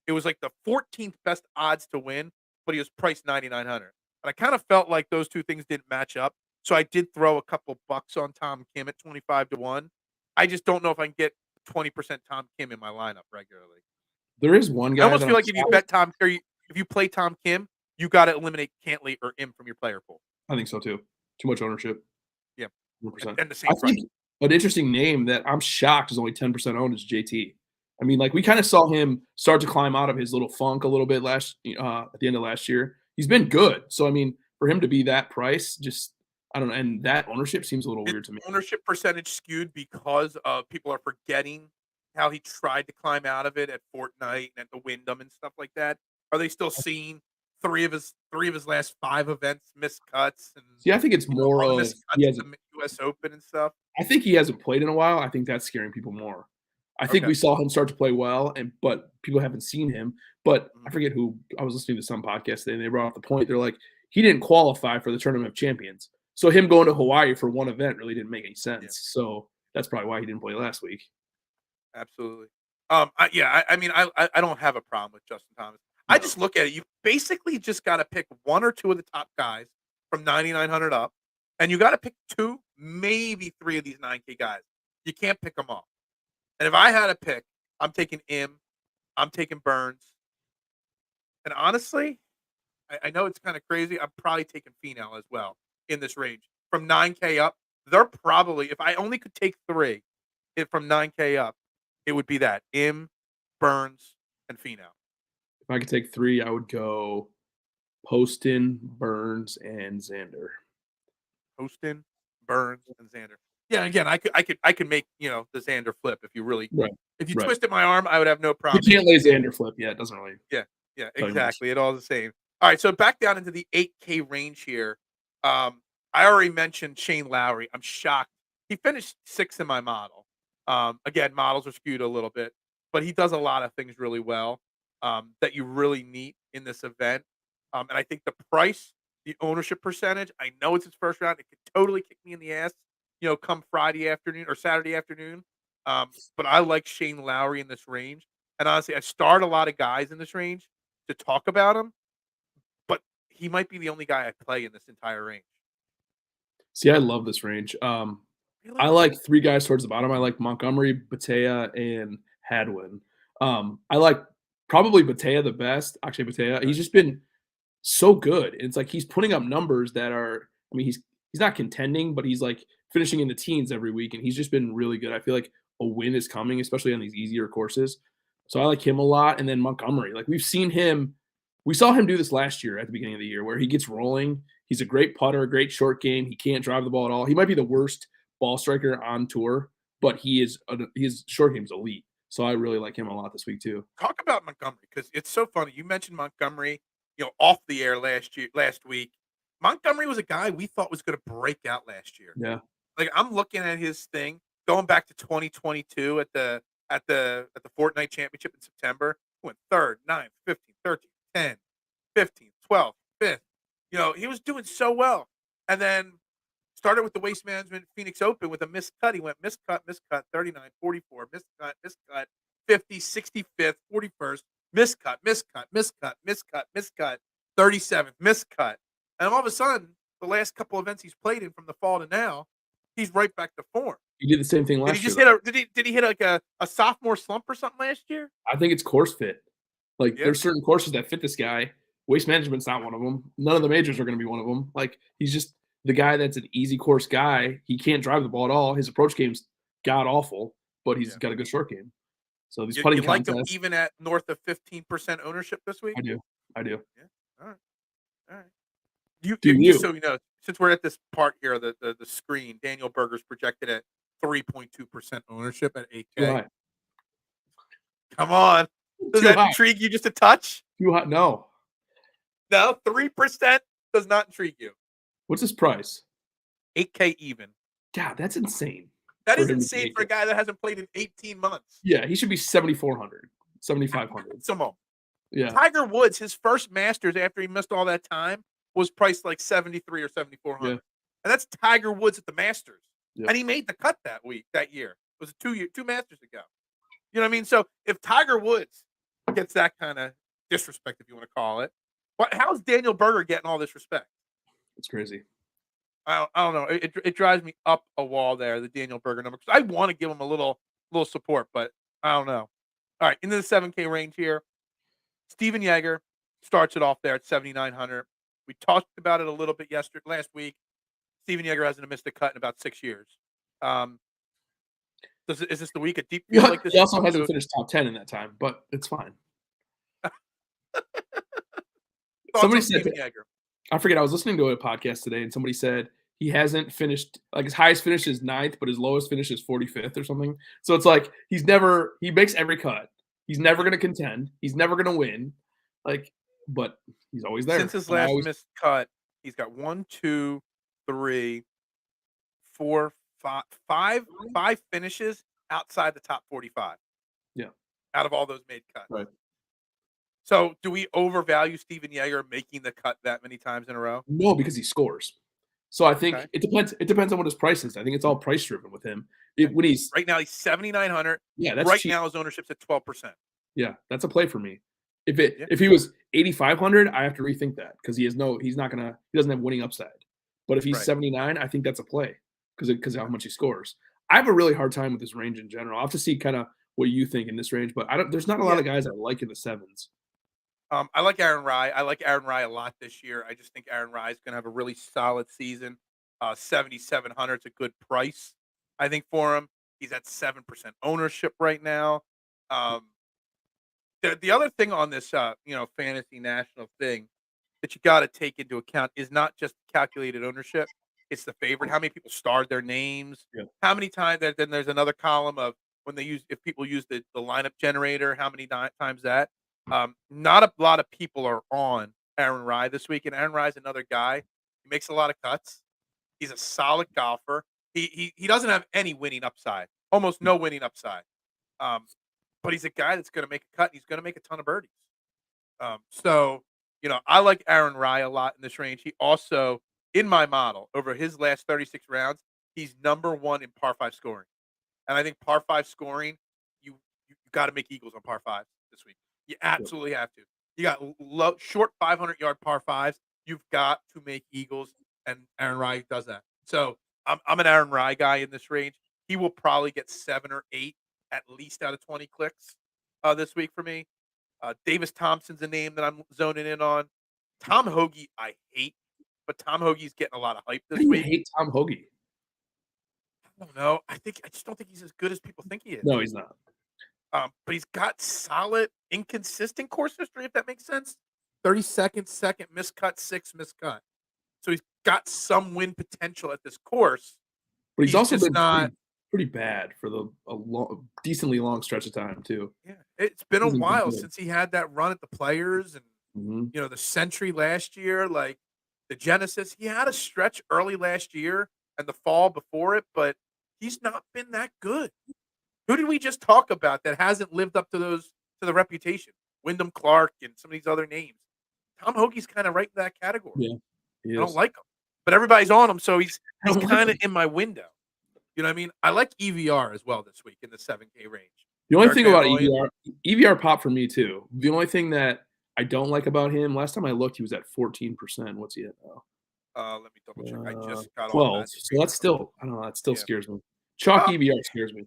It was like the 14th best odds to win, but he was priced 9,900. And I kind of felt like those two things didn't match up. So I did throw a couple bucks on Tom Kim at 25-1. I just don't know if I can get 20% Tom Kim in my lineup regularly. There is one I guy almost that feel I'm like if you bet Tom or if you play Tom Kim, you gotta eliminate Cantlay or Im from your player pool. I think so too. Too much ownership, Yeah, 100%. and the I same price. think an interesting name that I'm shocked is only 10% owned is JT. I mean, like, we kinda saw him start to climb out of his little funk a little bit at the end of last year. He's been good. So, I mean, for him to be that price, just I don't know, and that ownership seems a little Is weird to me. ownership percentage skewed because of people are forgetting how he tried to climb out of it at Fortnite and at the Wyndham and stuff like that? Are they still seeing three of his last 5 events missed cuts and, See, I think it's more all the of missed he cuts at hasn't the US Open and stuff? I think he hasn't played in a while. I think that's scaring people more. I think Okay. we saw him start to play well, but people haven't seen him. But I Mhm. forget who I was listening to some podcast today, and they brought up the point. They're like, he didn't qualify for the Tournament of Champions. So him going to Hawaii for one event really didn't make any Yeah. sense. So that's probably why he didn't play last week. Absolutely. I mean, I don't have a problem with Justin Thomas. I No. just look at it. You basically just got to pick one or two of the top guys from 9,900 up, and you got to pick two, maybe three of these 9K guys. You can't pick them all. And if I had to pick, I'm taking Im, I'm taking Burns, and honestly, I know it's kind of crazy. I'm probably taking Finau as well in this range from 9K up. They're probably if I only could take three, it from 9K up, it would be that Im, Burns, and Finau. If I could take 3, I would go Poston, Burns, and Xander. Hostin, Burns, and Xander. Yeah, again, I could make the Xander flip Right, if you right. twisted my arm, I would have no You problem can't taking lay Xander. Xander flip. Yeah, it doesn't really Yeah, yeah, tell you much. exactly. It all the same. All right, so back down into the 8K range here. I already mentioned Shane Lowry. I'm shocked. He finished sixth in my model. Again, models are skewed a little bit, but he does a lot of things really well that you really need in this event. And I think the price, the ownership percentage, I know it's his first round. It could totally kick me in the ass, come Friday afternoon or Saturday afternoon. But I like Shane Lowry in this range. And honestly, I start a lot of guys in this range to talk about him, but he might be the only guy I play in this entire range. See, I love this range. Really? I like 3 guys towards the bottom. I like Montgomery, Batea, and Hadwin. I like probably Batea the best. Actually, Batea, Okay. he's just been so good. It's like he's putting up numbers that are I mean, he's not contending, but he's like finishing in the teens every week, and he's just been really good. I feel like a win is coming, especially on these easier courses. So I like him a lot. And then Montgomery, like we saw him do this last year at the beginning of the year where he gets rolling. He's a great putter, a great short game. He can't drive the ball at all. He might be the worst ball striker on tour, but his short game's elite. So I really like him a lot this week too. Talk about Montgomery because it's so funny. You mentioned Montgomery, off the air last week. Montgomery was a guy we thought was going to break out last year. Yeah. Like I'm looking at his thing going back to 2022 at the Fortnite Championship in September, he went 3rd, 9th, 15th, 13th, 10th, 15th, 12th, 5th. He was doing so well. And then started with the Waste Management Phoenix Open with a missed cut. He went miscut, miscut, 39, 44, miscut, miscut, 50, 65th, 41st, miscut, miscut, miscut, miscut, miscut, 37th, miscut. And all of a sudden, the last couple events he's played in from the fall to now, he's right back to form. He did the same thing Did last he just year. did he hit like a sophomore slump or something last year? I think it's course fit. Like, Yeah. there's certain courses that fit this guy. Waste Management's not one of them. None of the majors are going to be one of them. Like, he's just the guy that's an easy course guy. He can't drive the ball at all. His approach game's god awful, but he's got a good short game. So these putting You like him contests, even at north of 15% ownership this week? I do. Yeah. All right. All right. You? So since we're at this part here of the screen, Daniel Berger's projected at 3.2% ownership at 8K. Too high. Come on. Does that intrigue you just a touch? Too high. No. No, 3% does not intrigue you. What's his price? 8K even. God, that's insane. That is insane for a guy that hasn't played in 18 months. Yeah, he should be 7,400, 7,500. Some Yeah. Tiger Woods, his first Masters after he missed all that time, was priced like 73 or 7,400. Yeah. And that's Tiger Woods at the Masters. Yeah. And he made the cut that year. It was two Masters ago. You know what I mean? So if Tiger Woods gets that kind of disrespect, if you want to call it, how's Daniel Berger getting all this respect? It's crazy. I don't know. It drives me up a wall there, the Daniel Berger number, because I want to give him a little support, but I don't know. All right, into the 7K range here. Steven Yeager starts it off there at 7,900. We talked about it a little bit last week. Steven Yeager hasn't missed a cut in about 6 years. Is this the week a deep field like this? He also hasn't finished top 10 in that time, but it's fine. Somebody said Yeager. I forget. I was listening to a podcast today, and somebody said he hasn't finished, like, his highest finish is 9th, but his lowest finish is 45th or something. So it's like he makes every cut. He's never going to contend. He's never going to win. Like, but he's always there. Since his last missed cut, he's got 1, 2, 3, 4, 5 finishes outside the top 45. Yeah. Out of all those made cuts. Right. So, do we overvalue Steven Yeager making the cut that many times in a row? No, because he scores. So I think it depends. It depends on what his price is. I think it's all price driven with him. When he's right now, he's 7,900. Yeah, that's right cheap. now his ownership's at 12%. Yeah, that's a play for me. If he was 8,500, I have to rethink that because he doesn't have winning upside. But if he's 79, I think that's a play because of how much he scores. I have a really hard time with this range in general. I'll have to see kind of what you think in this range, but there's not a lot of guys I like in the sevens. I like Aaron Rai. I like Aaron Rai a lot this year. I just think Aaron Rai is going to have a really solid season. 7,700 is a good price, I think, for him. He's at 7% ownership right now. The other thing on this, fantasy national thing that you got to take into account is not just calculated ownership. It's the favorite. How many people starred their names? Yeah. How many times? Then there's another column of if people use the lineup generator, how many times that? Not a lot of people are on Aaron Rai this week, and Aaron Rai is another guy. He makes a lot of cuts. He's a solid golfer. He doesn't have any winning upside, almost no winning upside. But he's a guy that's going to make a cut. And he's going to make a ton of birdies. So I like Aaron Rai a lot in this range. He also, in my model, over his last 36 rounds, he's number 1 in par 5 scoring. And I think par 5 scoring, you got to make eagles on par 5 this week. You absolutely have to. You got short 500-yard par 5s. You've got to make eagles, and Aaron Rai does that. So I'm an Aaron Rai guy in this range. He will probably get 7 or 8 at least out of 20 clicks this week for me. Davis Thompson's a name that I'm zoning in on. Tom Hoagie, I hate, but Tom Hoagie's getting a lot of hype this week. I hate Tom Hoagie. I don't know. I just don't think he's as good as people think he is. No, he's not. But he's got solid, inconsistent course history, if that makes sense. 32nd, second, miscut, 6th, miscut. So he's got some win potential at this course. But he's also been pretty bad for decently long stretch of time, too. Yeah, it's been a while since he had that run at the Players and, the Century last year, like the Genesis. He had a stretch early last year and the fall before it, but he's not been that good. Who did we just talk about that hasn't lived up to the reputation? Wyndham Clark and some of these other names. Tom Hoagie's kind of right in that category. Yeah, he I don't is. like him, but everybody's on him, so he's like kind of in my window. You know what I mean? I like EVR as well this week in the 7K range. The only thing about EVR popped for me too. The only thing that I don't like about him, last time I looked, he was at 14%. What's he at now? Let me double check. I just got 12. So that's still, I don't know, that still scares me. Chalk EVR scares me.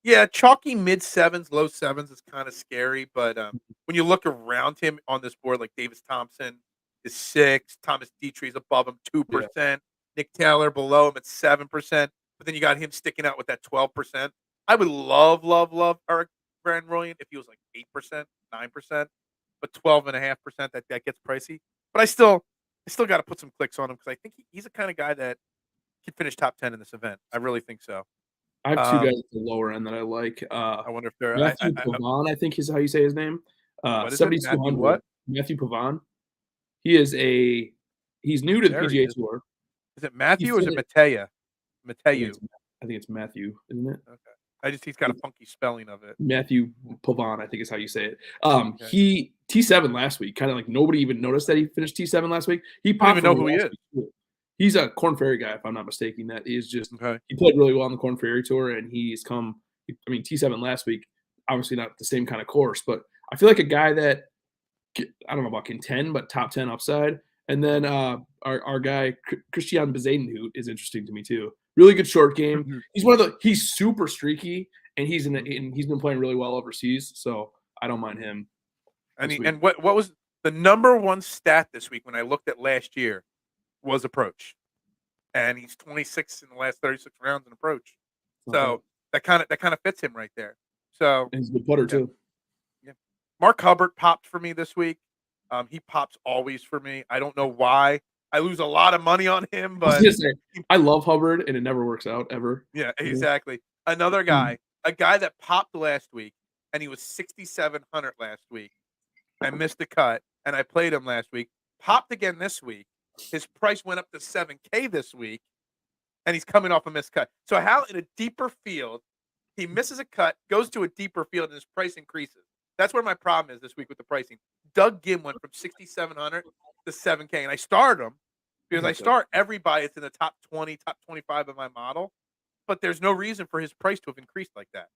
Yeah, chalky mid-7s, low 7s is kind of scary, but when you look around him on this board, like Davis Thompson is 6, Thomas Dietrich's above him 2%, Nick Taylor below him at 7%, but then you got him sticking out with that 12%. I would love Eric Van Rooyen if he was like 8%, 9%, but 12.5%, that gets pricey. But I still got to put some clicks on him because I think he's the kind of guy that could finish top 10 in this event. I really think so. I have two guys at the lower end that I like. I wonder if they're Matthew Pavon, I think is how you say his name. 7,200. What? Matthew Pavon. He's new to the PGA Tour. Is it Matthew or is it Mateo? I think it's Matthew, isn't it? Okay. He's got a funky spelling of it. Matthew Pavon, I think is how you say it. He T7 last week. Kind of like nobody even noticed that he finished T7 last week. He popped. I don't even know who he is. He's a Korn Ferry guy, if I'm not mistaken. That is just he played really well on the Korn Ferry Tour, and he's come. I mean, T7 last week, obviously not the same kind of course, but I feel like a guy that I don't know about contend, but top 10 upside. And then our guy Christian Bezadenhout is interesting to me too. Really good short game. He's super streaky, and he's been playing really well overseas, so I don't mind him. And what was the number one stat this week when I looked at last year? Was approach, and he's 26 in the last 36 rounds in approach. So that kind of fits him right there. So and he's a good putter too. Yeah, Mark Hubbard popped for me this week. He pops always for me. I don't know why. I lose a lot of money on him, but I love Hubbard, and it never works out ever. Yeah, exactly. Another guy, a guy that popped last week, and he was 6,700 last week. I missed the cut, and I played him last week. Popped again this week. His price went up to 7K this week, and he's coming off a missed cut. So how in a deeper field, he misses a cut, goes to a deeper field, and his price increases. That's where my problem is this week with the pricing. Doug Gim went from 6,700 to 7K, and I started him because I start everybody that's in the top 20, top 25 of my model, but there's no reason for his price to have increased like that.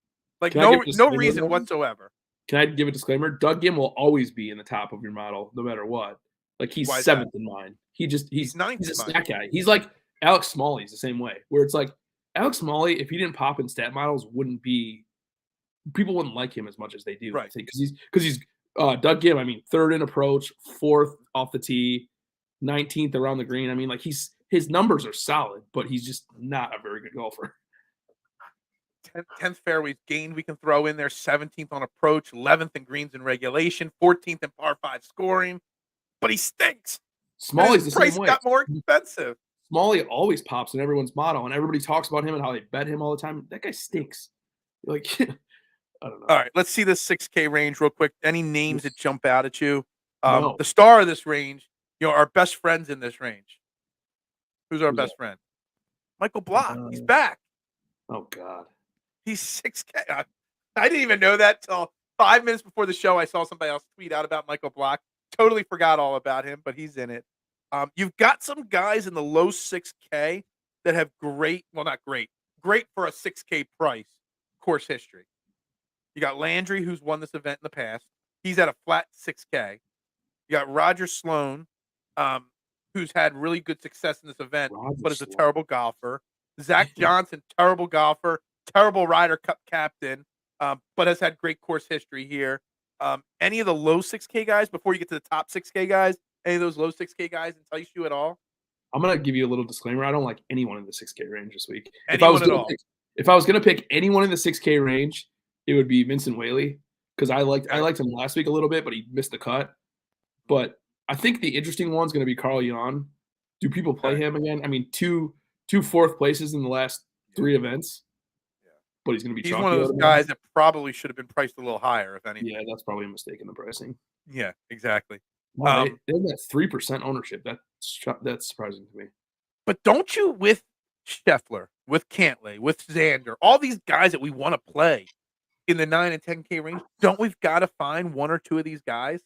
Like no reason whatsoever. Can I give a disclaimer? Doug Gim will always be in the top of your model, no matter what. Like he's 7th in mine. He's 9th. He's a stat guy. He's like Alex Smalley's the same way. Where it's like Alex Smalley, if he didn't pop in stat models, people wouldn't like him as much as they do. Right. Because he's Doug Gim. I mean, 3rd in approach, 4th off the tee, 19th around the green. I mean, like his numbers are solid, but he's just not a very good golfer. 10th fairways gained we can throw in there, 17th on approach, 11th in greens in regulation, 14th in par 5 scoring, but he stinks. Smalley's the same way. Got more expensive. Smalley always pops in everyone's model, and everybody talks about him and how they bet him all the time. That guy stinks. Like, I don't know. All right, let's see this 6K range real quick. Any names that jump out at you? No. The star of this range, our best friends in this range. Who's our best friend? Michael Block. He's back. Oh, God. He's 6K. I didn't even know that till 5 minutes before the show. I saw somebody else tweet out about Michael Block. Totally forgot all about him, but he's in it. You've got some guys in the low 6K that have great for a 6K price course history. You got Landry, who's won this event in the past. He's at a flat 6K. You got Roger Sloan, who's had really good success in this event, but is a terrible golfer. Zach Johnson, terrible golfer, terrible Ryder Cup captain, but has had great course history here. Any of the low 6K guys, before you get to the top 6K guys, any of those low 6K guys entice you at all? I'm going to give you a little disclaimer. I don't like anyone in the 6K range this week. If I was going to pick anyone in the 6K range, it would be Vincent Whaley, because I liked him last week a little bit, but he missed the cut. But I think the interesting one's going to be Carl Yuan. Do people play him again? I mean, two 4th places in the last 3 events. But he's going to be. He's one of those guys that probably should have been priced a little higher, if anything. Yeah, that's probably a mistake in the pricing. Yeah, exactly. Wow, they have that 3% ownership. That's surprising to me. But don't you, with Scheffler, with Cantlay, with Xander, all these guys that we want to play in the 9 and 10K range, don't we've got to find 1 or 2 of these guys,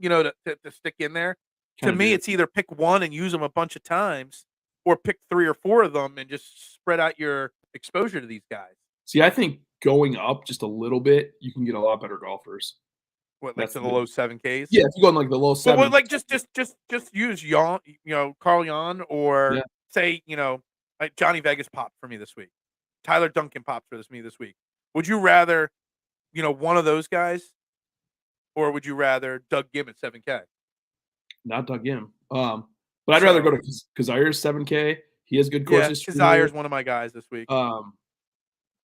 to stick in there? To Kinda me, do. it's either pick 1 and use them a bunch of times or pick 3 or 4 of them and just spread out your exposure to these guys. See, I think going up just a little bit, you can get a lot better golfers. What, like That's to the the big low 7Ks? Yeah, if you go in, like, the low Well, 7s, like just use Carl Yon or yeah. say, like Johnny Vegas popped for me this week. Tyler Duncan popped for me this week. Would you rather, one of those guys, or would you rather Doug Gim at 7K? Not Doug Gim. But I'd rather So go to Kazier's 7K. He has good course yeah, history Kezire's here. one of my guys this week. Um,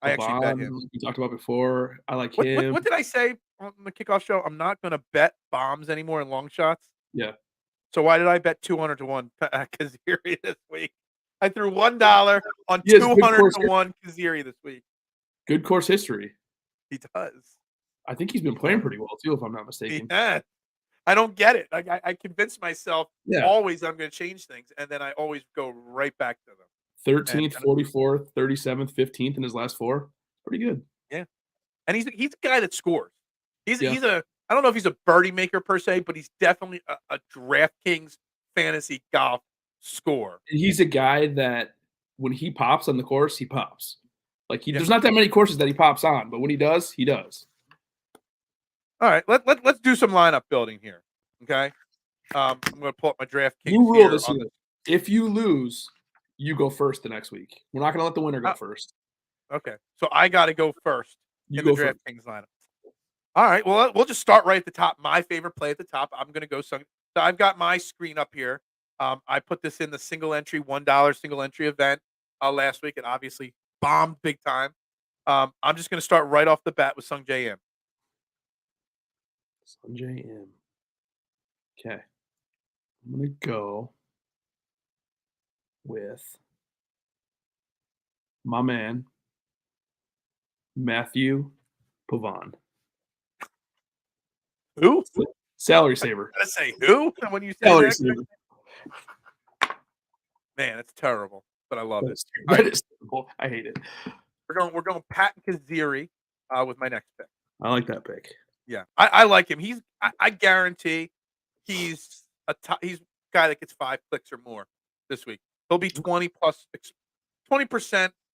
I actually bet Pavon, him. like we talked about before, I like What what him. what did I say on the kickoff show? I'm not gonna bet bombs anymore in long shots. Yeah. So why did I bet 200 to 1 Kaziri this week? I threw $1 on He has good 200 course to his 1 Kaziri this week. good course history. He does. I think he's been He playing does. pretty well too, if I'm not He mistaken. has. I don't get it. Like I convince myself Yeah. always I'm gonna change things, and then I always go right back to them. And 13th, 44th, 37th, 15th in his last 4. Pretty good. yeah, and he's a guy that scores. He's Yeah. he's a I don't know if he's a birdie maker per se, but he's definitely a DraftKings fantasy golf scorer. And he's a guy that when he pops on the course, he pops. Like Yeah. there's not that many courses that he pops on, but when he does, he does. All right, let's do some lineup building here. Okay. I'm gonna pull up my DraftKings New rule here this on year. If you lose, you go first the next week. We're not gonna let the winner go first. okay. So I gotta go first You in the go first. DraftKings lineup. All right. Well, we'll just start right at the top. My favorite play at the top. I'm going to go So I've got my screen up here. I put this in the single entry $1 single entry event last week, and obviously bombed big time. I'm just going to start right off the bat with Sung J M. Sanjay M. Okay. I'm gonna go with my man Matthew Pavon. Who? Salary saver. Let's say who when you say Salary that. saver. Man, it's terrible, but I love it. That is terrible. I hate it. We're going Pat Kaziri with my next pick. I like that pick. Yeah, I like him. I guarantee he's he's a guy that gets 5 clicks or more this week. He'll be 20%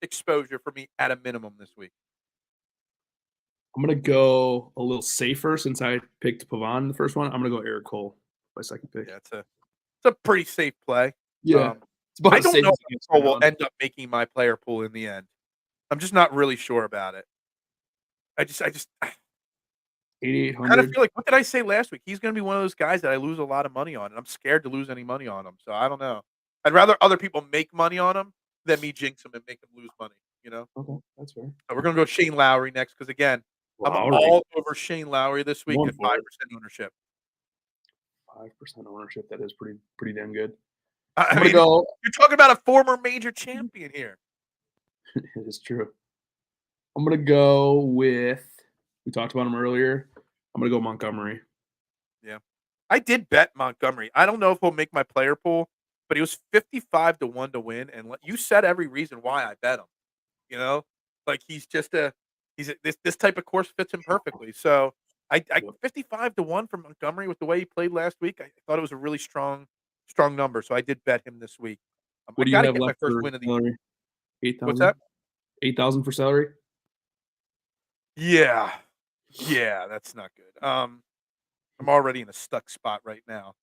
exposure for me at a minimum this week. I'm gonna go a little safer since I picked Pavon in the first one. I'm gonna go Eric Cole, my second pick. Yeah, it's a pretty safe play. Yeah. I don't know if Cole will end up making my player pool in the end. I'm just not really sure about it. I just 8,800. kind of feel like, what did I say last week? He's going to be one of those guys that I lose a lot of money on, and I'm scared to lose any money on him. So I don't know. I'd rather other people make money on him than me jinx him and make him lose money. Okay, that's fair. So we're going to go Shane Lowry next because again, I'm all over Shane Lowry this week at 5% ownership. 5% ownership. That is pretty damn good. I mean, you're talking about a former major champion here. It is true. I'm gonna go with. We talked about him earlier. I'm gonna go Montgomery. Yeah, I did bet Montgomery. I don't know if he'll make my player pool, but he was 55 to 1 to win, and you said every reason why I bet him. Like he's this type of course fits him perfectly. So I 55 to 1 for Montgomery with the way he played last week. I thought it was a really strong number. So I did bet him this week. What do you have left for salary? 8,000. What's that? 8,000 for salary. Yeah, that's not good. I'm already in a stuck spot right now.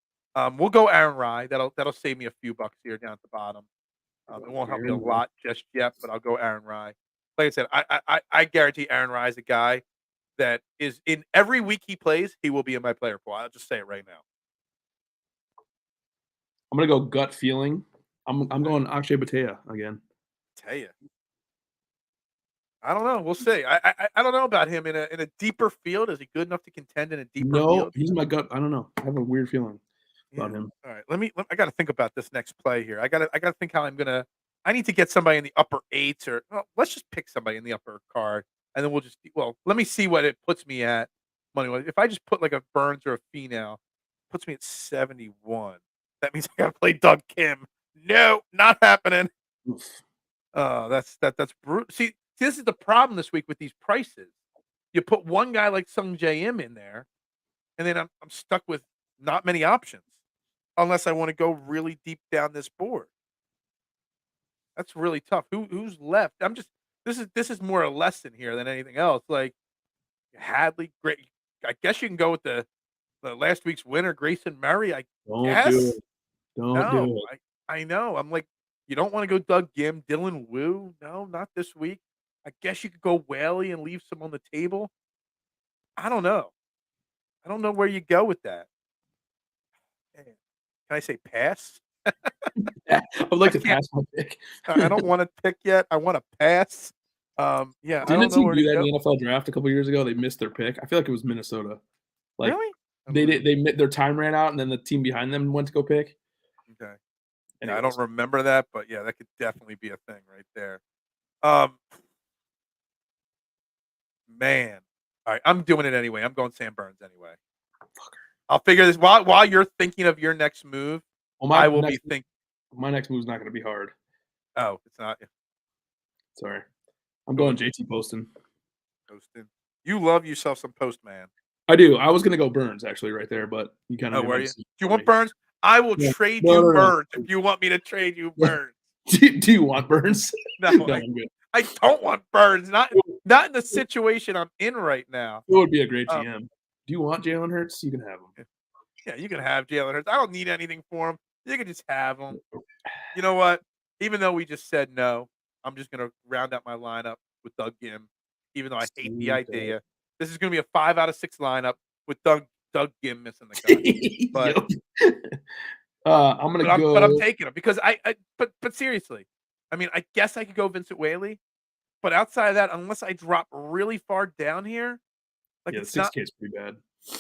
We'll go Aaron Rye. That'll save me a few bucks here down at the bottom. It won't help me a lot just yet, but I'll go Aaron Rye. Like I said, I guarantee Aaron Rye is a guy that is in every week he plays, he will be in my player pool. I'll just say it right now. I'm gonna go gut feeling. I'm going Akshay Bhatia again. Tell you, I don't know. We'll see. I don't know about him in a deeper field. Is he good enough to contend in a deeper field? No, he's my gut. I don't know. I have a weird feeling about him. All right, I got to think about this next play here. I got to think how I'm gonna. I need to get somebody in the upper 8s, or let's just pick somebody in the upper card, and then we'll just. Well, let me see what it puts me at money-wise. If I just put like a Burns or a Finau, puts me at 71. That means I got to play Doug Kim. No, not happening. Oof. That's brutal. See, this is the problem this week with these prices. You put one guy like Sung J M in there, and then I'm stuck with not many options unless I want to go really deep down this board. That's really tough. Who's left? This is more a lesson here than anything else. Like Hadley, great. I guess you can go with the last week's winner, Grayson Murray. I Don't do guess. it. Don't do No, it. I know. I'm like, you don't want to go Doug Gim, Dylan Wu. No, not this week. I guess you could go Whaley and leave some on the table. I don't know. I don't know where you go with that. Man, can I say pass? I would like I to can't. pass my pick. I don't want to pick yet. I want to pass. Yeah, I Didn't a don't know team where do to that in go. the NFL draft a couple years ago? They missed their pick. I feel like it was Minnesota. Like Really? I they don't did. Their time ran out, and then the team behind them went to go pick. Okay. Yeah, I don't Anyways, remember that, but yeah, that could definitely be a thing right there. Um, man. All right, I'm doing it anyway. I'm going Sam Burns anyway. I'll figure this while you're thinking of your next move. well, I will be thinking. my next move's not going to be hard. Oh, it's not. Sorry, I'm Go going with JT Poston. Poston. You love yourself some Postman. I do. I was going to go Burns actually right there, but you kind of Oh, made were my you? Do decision you for want me. Burns? I will No, trade no, you no, no. Burns if you want me to trade you Burns. Do you want Burns? No, No, I'm good. I don't want Burns. Not in the situation I'm in right now. It would be a great Um, GM. Do you want Jalen Hurts? You can have him. yeah, you can have Jalen Hurts. I don't need anything for him. You can just have him. You know what? Even though we just said no, I'm just gonna round out my lineup with Doug Gim. Even though I hate the idea, this is gonna be a 5 out of 6 lineup with Doug Gim missing the cut. But Yep. I'm gonna go. but I'm taking him because but seriously, I mean, I guess I could go Vincent Whaley, but outside of that, unless I drop really far down here, like Yeah, the it's not. 6K is pretty bad.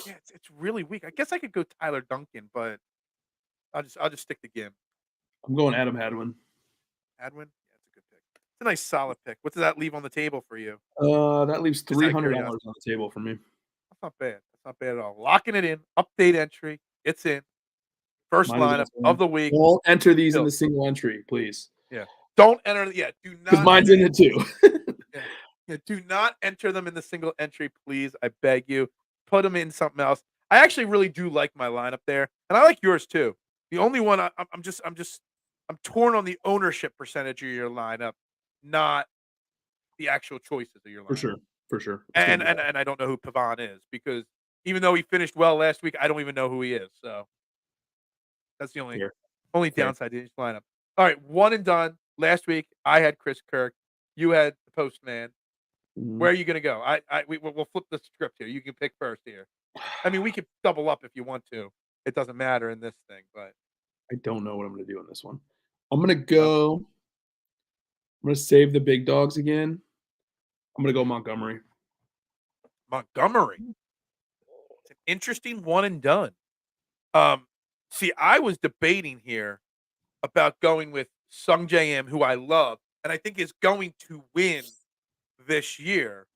Yeah, it's really weak. I guess I could go Tyler Duncan, but I'll just stick to Gim. I'm going Adam Hadwin. Hadwin, yeah, it's a good pick. It's a nice solid pick. What does that leave on the table for you? That leaves Just out of $300 curiosity. on the table for me. That's not bad. That's not bad at all. Locking it in. Update entry. It's in. First Mine is lineup also of in. the week. Don't enter these in Still. the single entry, please. Yeah. Don't enter. Yeah. Do Because not. mine's in it too. Yeah. Yeah. Do not enter them in the single entry, please. I beg you. Put them in something else. I actually really do like my lineup there, and I like yours too. The only one I'm torn on the ownership percentage of your lineup, not the actual choices of your lineup. For sure. For sure. And I don't know who Pavon is because even though he finished well last week, I don't even know who he is. So that's the Fair. only Fair. downside to his lineup. All right, one and done. Last week I had Chris Kirk. You had the Postman. Where are you going to go? We'll flip the script here. You can pick first here. I mean, we could double up if you want to. It doesn't matter in this thing, but I don't know what I'm going to do on this one. I'm going to go. I'm going to save the big dogs again. I'm going to go Montgomery. Montgomery. It's an interesting one and done. See, I was debating here about going with Sung J M, who I love, and I think is going to win this year,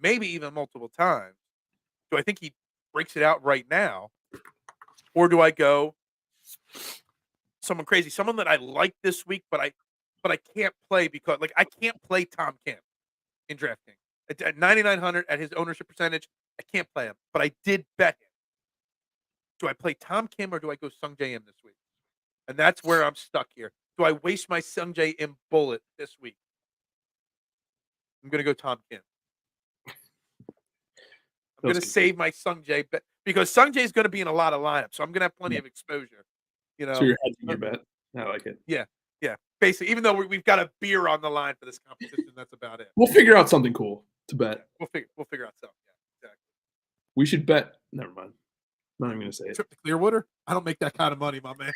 maybe even multiple times. Do I think he breaks it out right now? Or do I go someone crazy, someone that I like this week, but I can't play because I can't play Tom Kim in DraftKings. At 9,900 at his ownership percentage, I can't play him, but I did bet him. Do I play Tom Kim or do I go Sung J M this week? And that's where I'm stuck here. Do I waste my Sung J M bullet this week? I'm going to go Tom Kim. I'm going to save my Sung J bet because Sung J is going to be in a lot of lineups, so I'm going to have plenty of exposure. You know, So you're hedging your bet. I like it. Yeah. Basically, even though we've got a beer on the line for this competition, that's about it. We'll figure out something cool to bet. Yeah, we'll figure out something. Yeah, exactly. We should bet. Never mind. I'm not even going to say it. Trip to Clearwater? I don't make that kind of money, my man.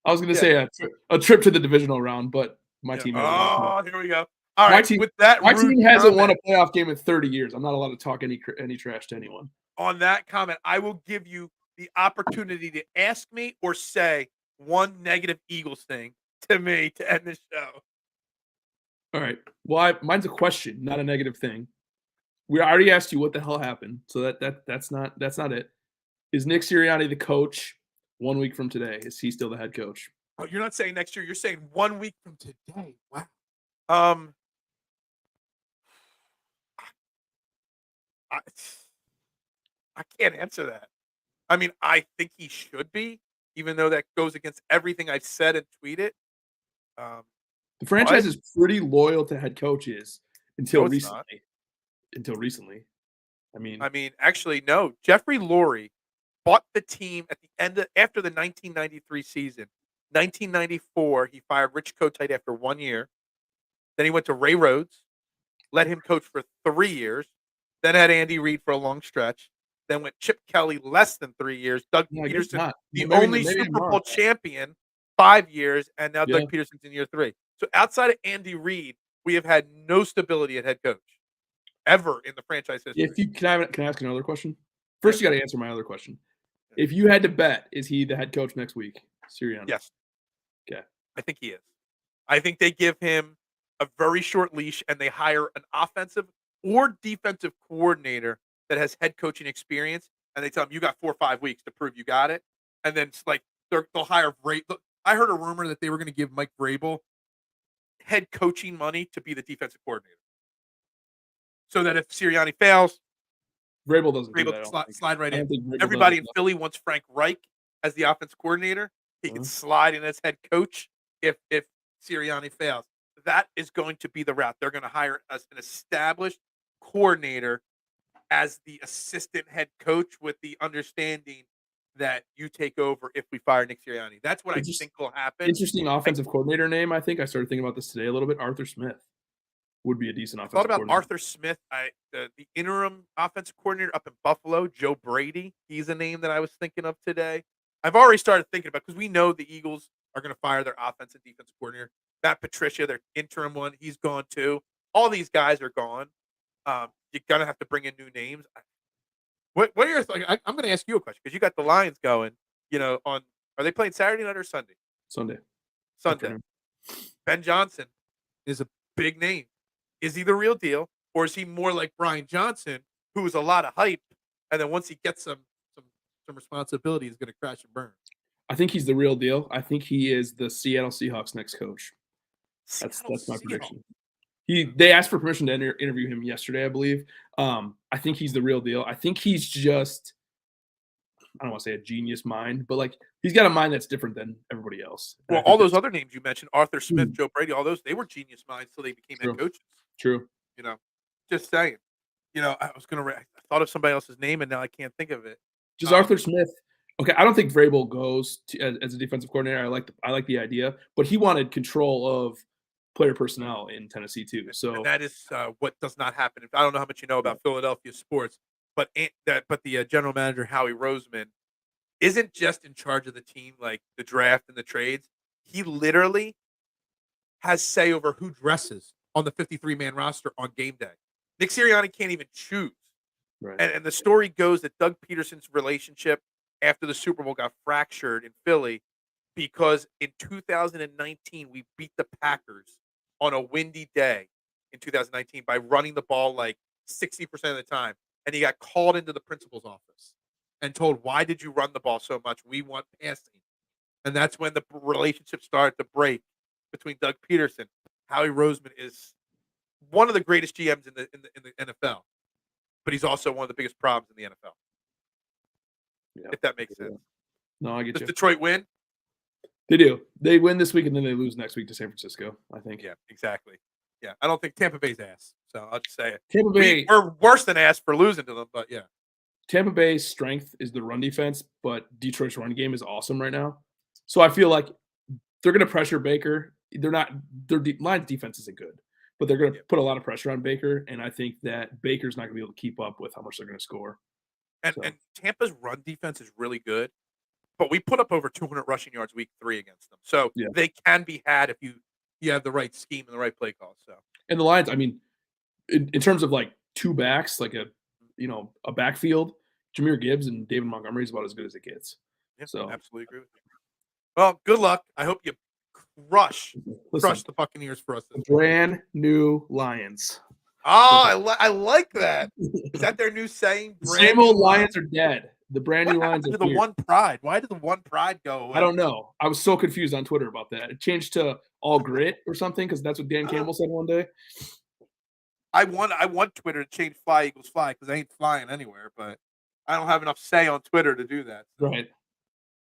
I was going to say a trip to the divisional round, but my team hasn't. Oh, here we go. All right. With that, my team hasn't won a playoff game in 30 years. I'm not allowed to talk any trash to anyone. On that comment, I will give you the opportunity to ask me or say one negative Eagles thing to me to end the show. All right. Well, mine's a question, not a negative thing. We already asked you what the hell happened, so that's not it. Is Nick Sirianni the coach 1 week from today? Is he still the head coach? Oh, you're not saying next year. You're saying 1 week from today. Wow. I I can't answer that. I mean, I think he should be, even though that goes against everything I've said and tweeted. Um, The franchise but is pretty loyal to head coaches until no, it's not. recently. Until recently. I mean, actually, no. Jeffrey Lurie bought the team at the after the 1993 season. 1994, he fired Rich Kotite after 1 year. Then he went to Ray Rhodes, let him coach for 3 years. Then had Andy Reid for a long stretch. Then went Chip Kelly less than 3 years. Doug No, I guess Peterson, not. the Maybe only I'm Super wrong. Bowl champion, 5 years, and now Yeah. Doug Peterson's in year 3. So outside of Andy Reid, we have had no stability at head coach ever in the franchise history. Can I ask another question? First, you got to answer my other question. If you had to bet, is he the head coach next week? Sirianni. Yes. Okay. I think he is. I think they give him a very short leash and they hire an offensive or defensive coordinator that has head coaching experience, and they tell him, "You got 4 or 5 weeks to prove you got it." And then it's like they'll hire I heard a rumor that they were going to give Mike Vrabel head coaching money to be the defensive coordinator, so that if Sirianni fails, Vrabel doesn't do Vrabel that. slide right I in. don't think Vrabel Everybody does in Philly wants Frank Reich as the offense coordinator. He can slide in as head coach if Sirianni fails. That is going to be the route. They're going to hire an established coordinator as the assistant head coach with the understanding that you take over if we fire Nick Sirianni. That's what I think will happen. Interesting offensive coordinator name, I think. I started thinking about this today a little bit. Arthur Smith would be a decent offensive coordinator. I thought about coordinator. Arthur Smith, the interim offensive coordinator up in Buffalo, Joe Brady. He's a name that I was thinking of today. I've already started thinking about, because we know the Eagles are going to fire their offensive and defensive coordinator. Matt Patricia, their interim one, he's gone too. All these guys are gone. You're gonna have to bring in new names. What are your thoughts? I'm going to ask you a question because you got the Lions going. Are they playing Saturday night or Sunday? Sunday. Ben Johnson is a big name. Is he the real deal, or is he more like Brian Johnson, who is a lot of hype, and then once he gets some responsibility, he's going to crash and burn? I think he's the real deal. I think he is the Seattle Seahawks next coach. That's my prediction. They asked for permission to interview him yesterday, I believe. I think he's the real deal. I think he's just, I don't want to say a genius mind, but like he's got a mind that's different than everybody else. Well, all those other names you mentioned, Arthur Smith, Joe Brady, all those, they were genius minds till they became head coaches. True. Just saying. I thought of somebody else's name and now I can't think of it. Just Arthur Smith. Okay, I don't think Vrabel goes as a defensive coordinator. I like the idea, but he wanted control of player personnel in Tennessee too. So and that is what does not happen. I don't know how much you know about Philadelphia sports, but the general manager Howie Roseman isn't just in charge of the team, like the draft and the trades. He literally has say over who dresses on the 53-man roster on game day. Nick Sirianni can't even choose. Right. And the story goes that Doug Peterson's relationship after the Super Bowl got fractured in Philly because in 2019 we beat the Packers on a windy day in 2019 by running the ball like 60% of the time. And he got called into the principal's office and told, "Why did you run the ball so much? We want passing." And that's when the relationship started to break between Doug Peterson. Howie Roseman is one of the greatest GMs in the NFL, but he's also one of the biggest problems in the NFL. Yeah. If that makes sense. No, I get you. Does Detroit win? They do. They win this week and then they lose next week to San Francisco, I think. Yeah, exactly. Yeah, I don't think Tampa Bay's ass. So I'll just say it. Tampa Bay, we're worse than ass for losing to them, but yeah. Tampa Bay's strength is the run defense, but Detroit's run game is awesome right now. So I feel like they're going to pressure Baker. Their Lions defense isn't good, but they're going to put a lot of pressure on Baker, and I think that Baker's not going to be able to keep up with how much they're going to score. And Tampa's run defense is really good, but we put up over 200 rushing yards week 3 against them. So they can be had if you have the right scheme and the right play call. So and the Lions, I mean, in terms of like two backs, like a backfield, Jahmyr Gibbs and David Montgomery is about as good as it gets. Yeah, so absolutely agree with you. Well, good luck. I hope you crush the Buccaneers for us. Brand new Lions. Oh, I like that. Is that their new saying? Same old Lions are dead. The brand new lines to are the here. one pride? Why did the one pride go away? I don't know. I was so confused on Twitter about that. It changed to all grit or something because that's what Dan Campbell said one day. I want Twitter to change fly equals fly because I ain't flying anywhere, but I don't have enough say on Twitter to do that. So. Right.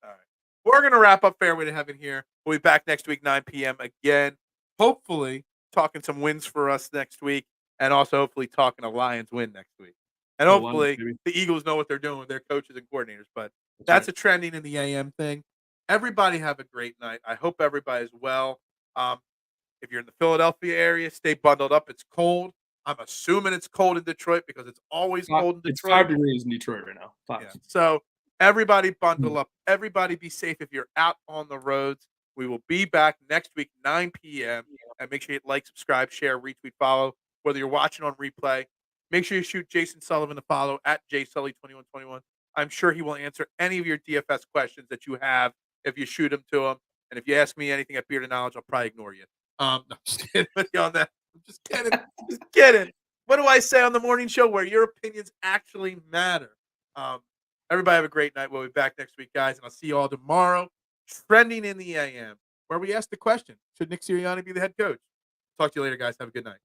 All right. We're going to wrap up Fairway to Heaven here. We'll be back next week, 9 p.m. again. Hopefully, talking some wins for us next week, and also hopefully talking a Lions win next week. And hopefully, the Eagles know what they're doing with their coaches and coordinators. But that's a trending in the AM thing. Everybody have a great night. I hope everybody's well. If you're in the Philadelphia area, stay bundled up. It's cold. I'm assuming it's cold in Detroit because it's always cold in Detroit. It's 5 degrees in Detroit right now. 5. Yeah. So everybody bundle up. Everybody be safe if you're out on the roads. We will be back next week, 9 p.m. And make sure you like, subscribe, share, retweet, follow. Whether you're watching on replay, make sure you shoot Jason Sullivan to follow at jsully2121. I'm sure he will answer any of your DFS questions that you have if you shoot him to him. And if you ask me anything at Beard of Knowledge, I'll probably ignore you. No, I'm just kidding with you on that. I'm just kidding. Just kidding. What do I say on the morning show where your opinions actually matter? Everybody have a great night. We'll be back next week, guys, and I'll see you all tomorrow. Trending in the AM, where we ask the question: should Nick Sirianni be the head coach? Talk to you later, guys. Have a good night.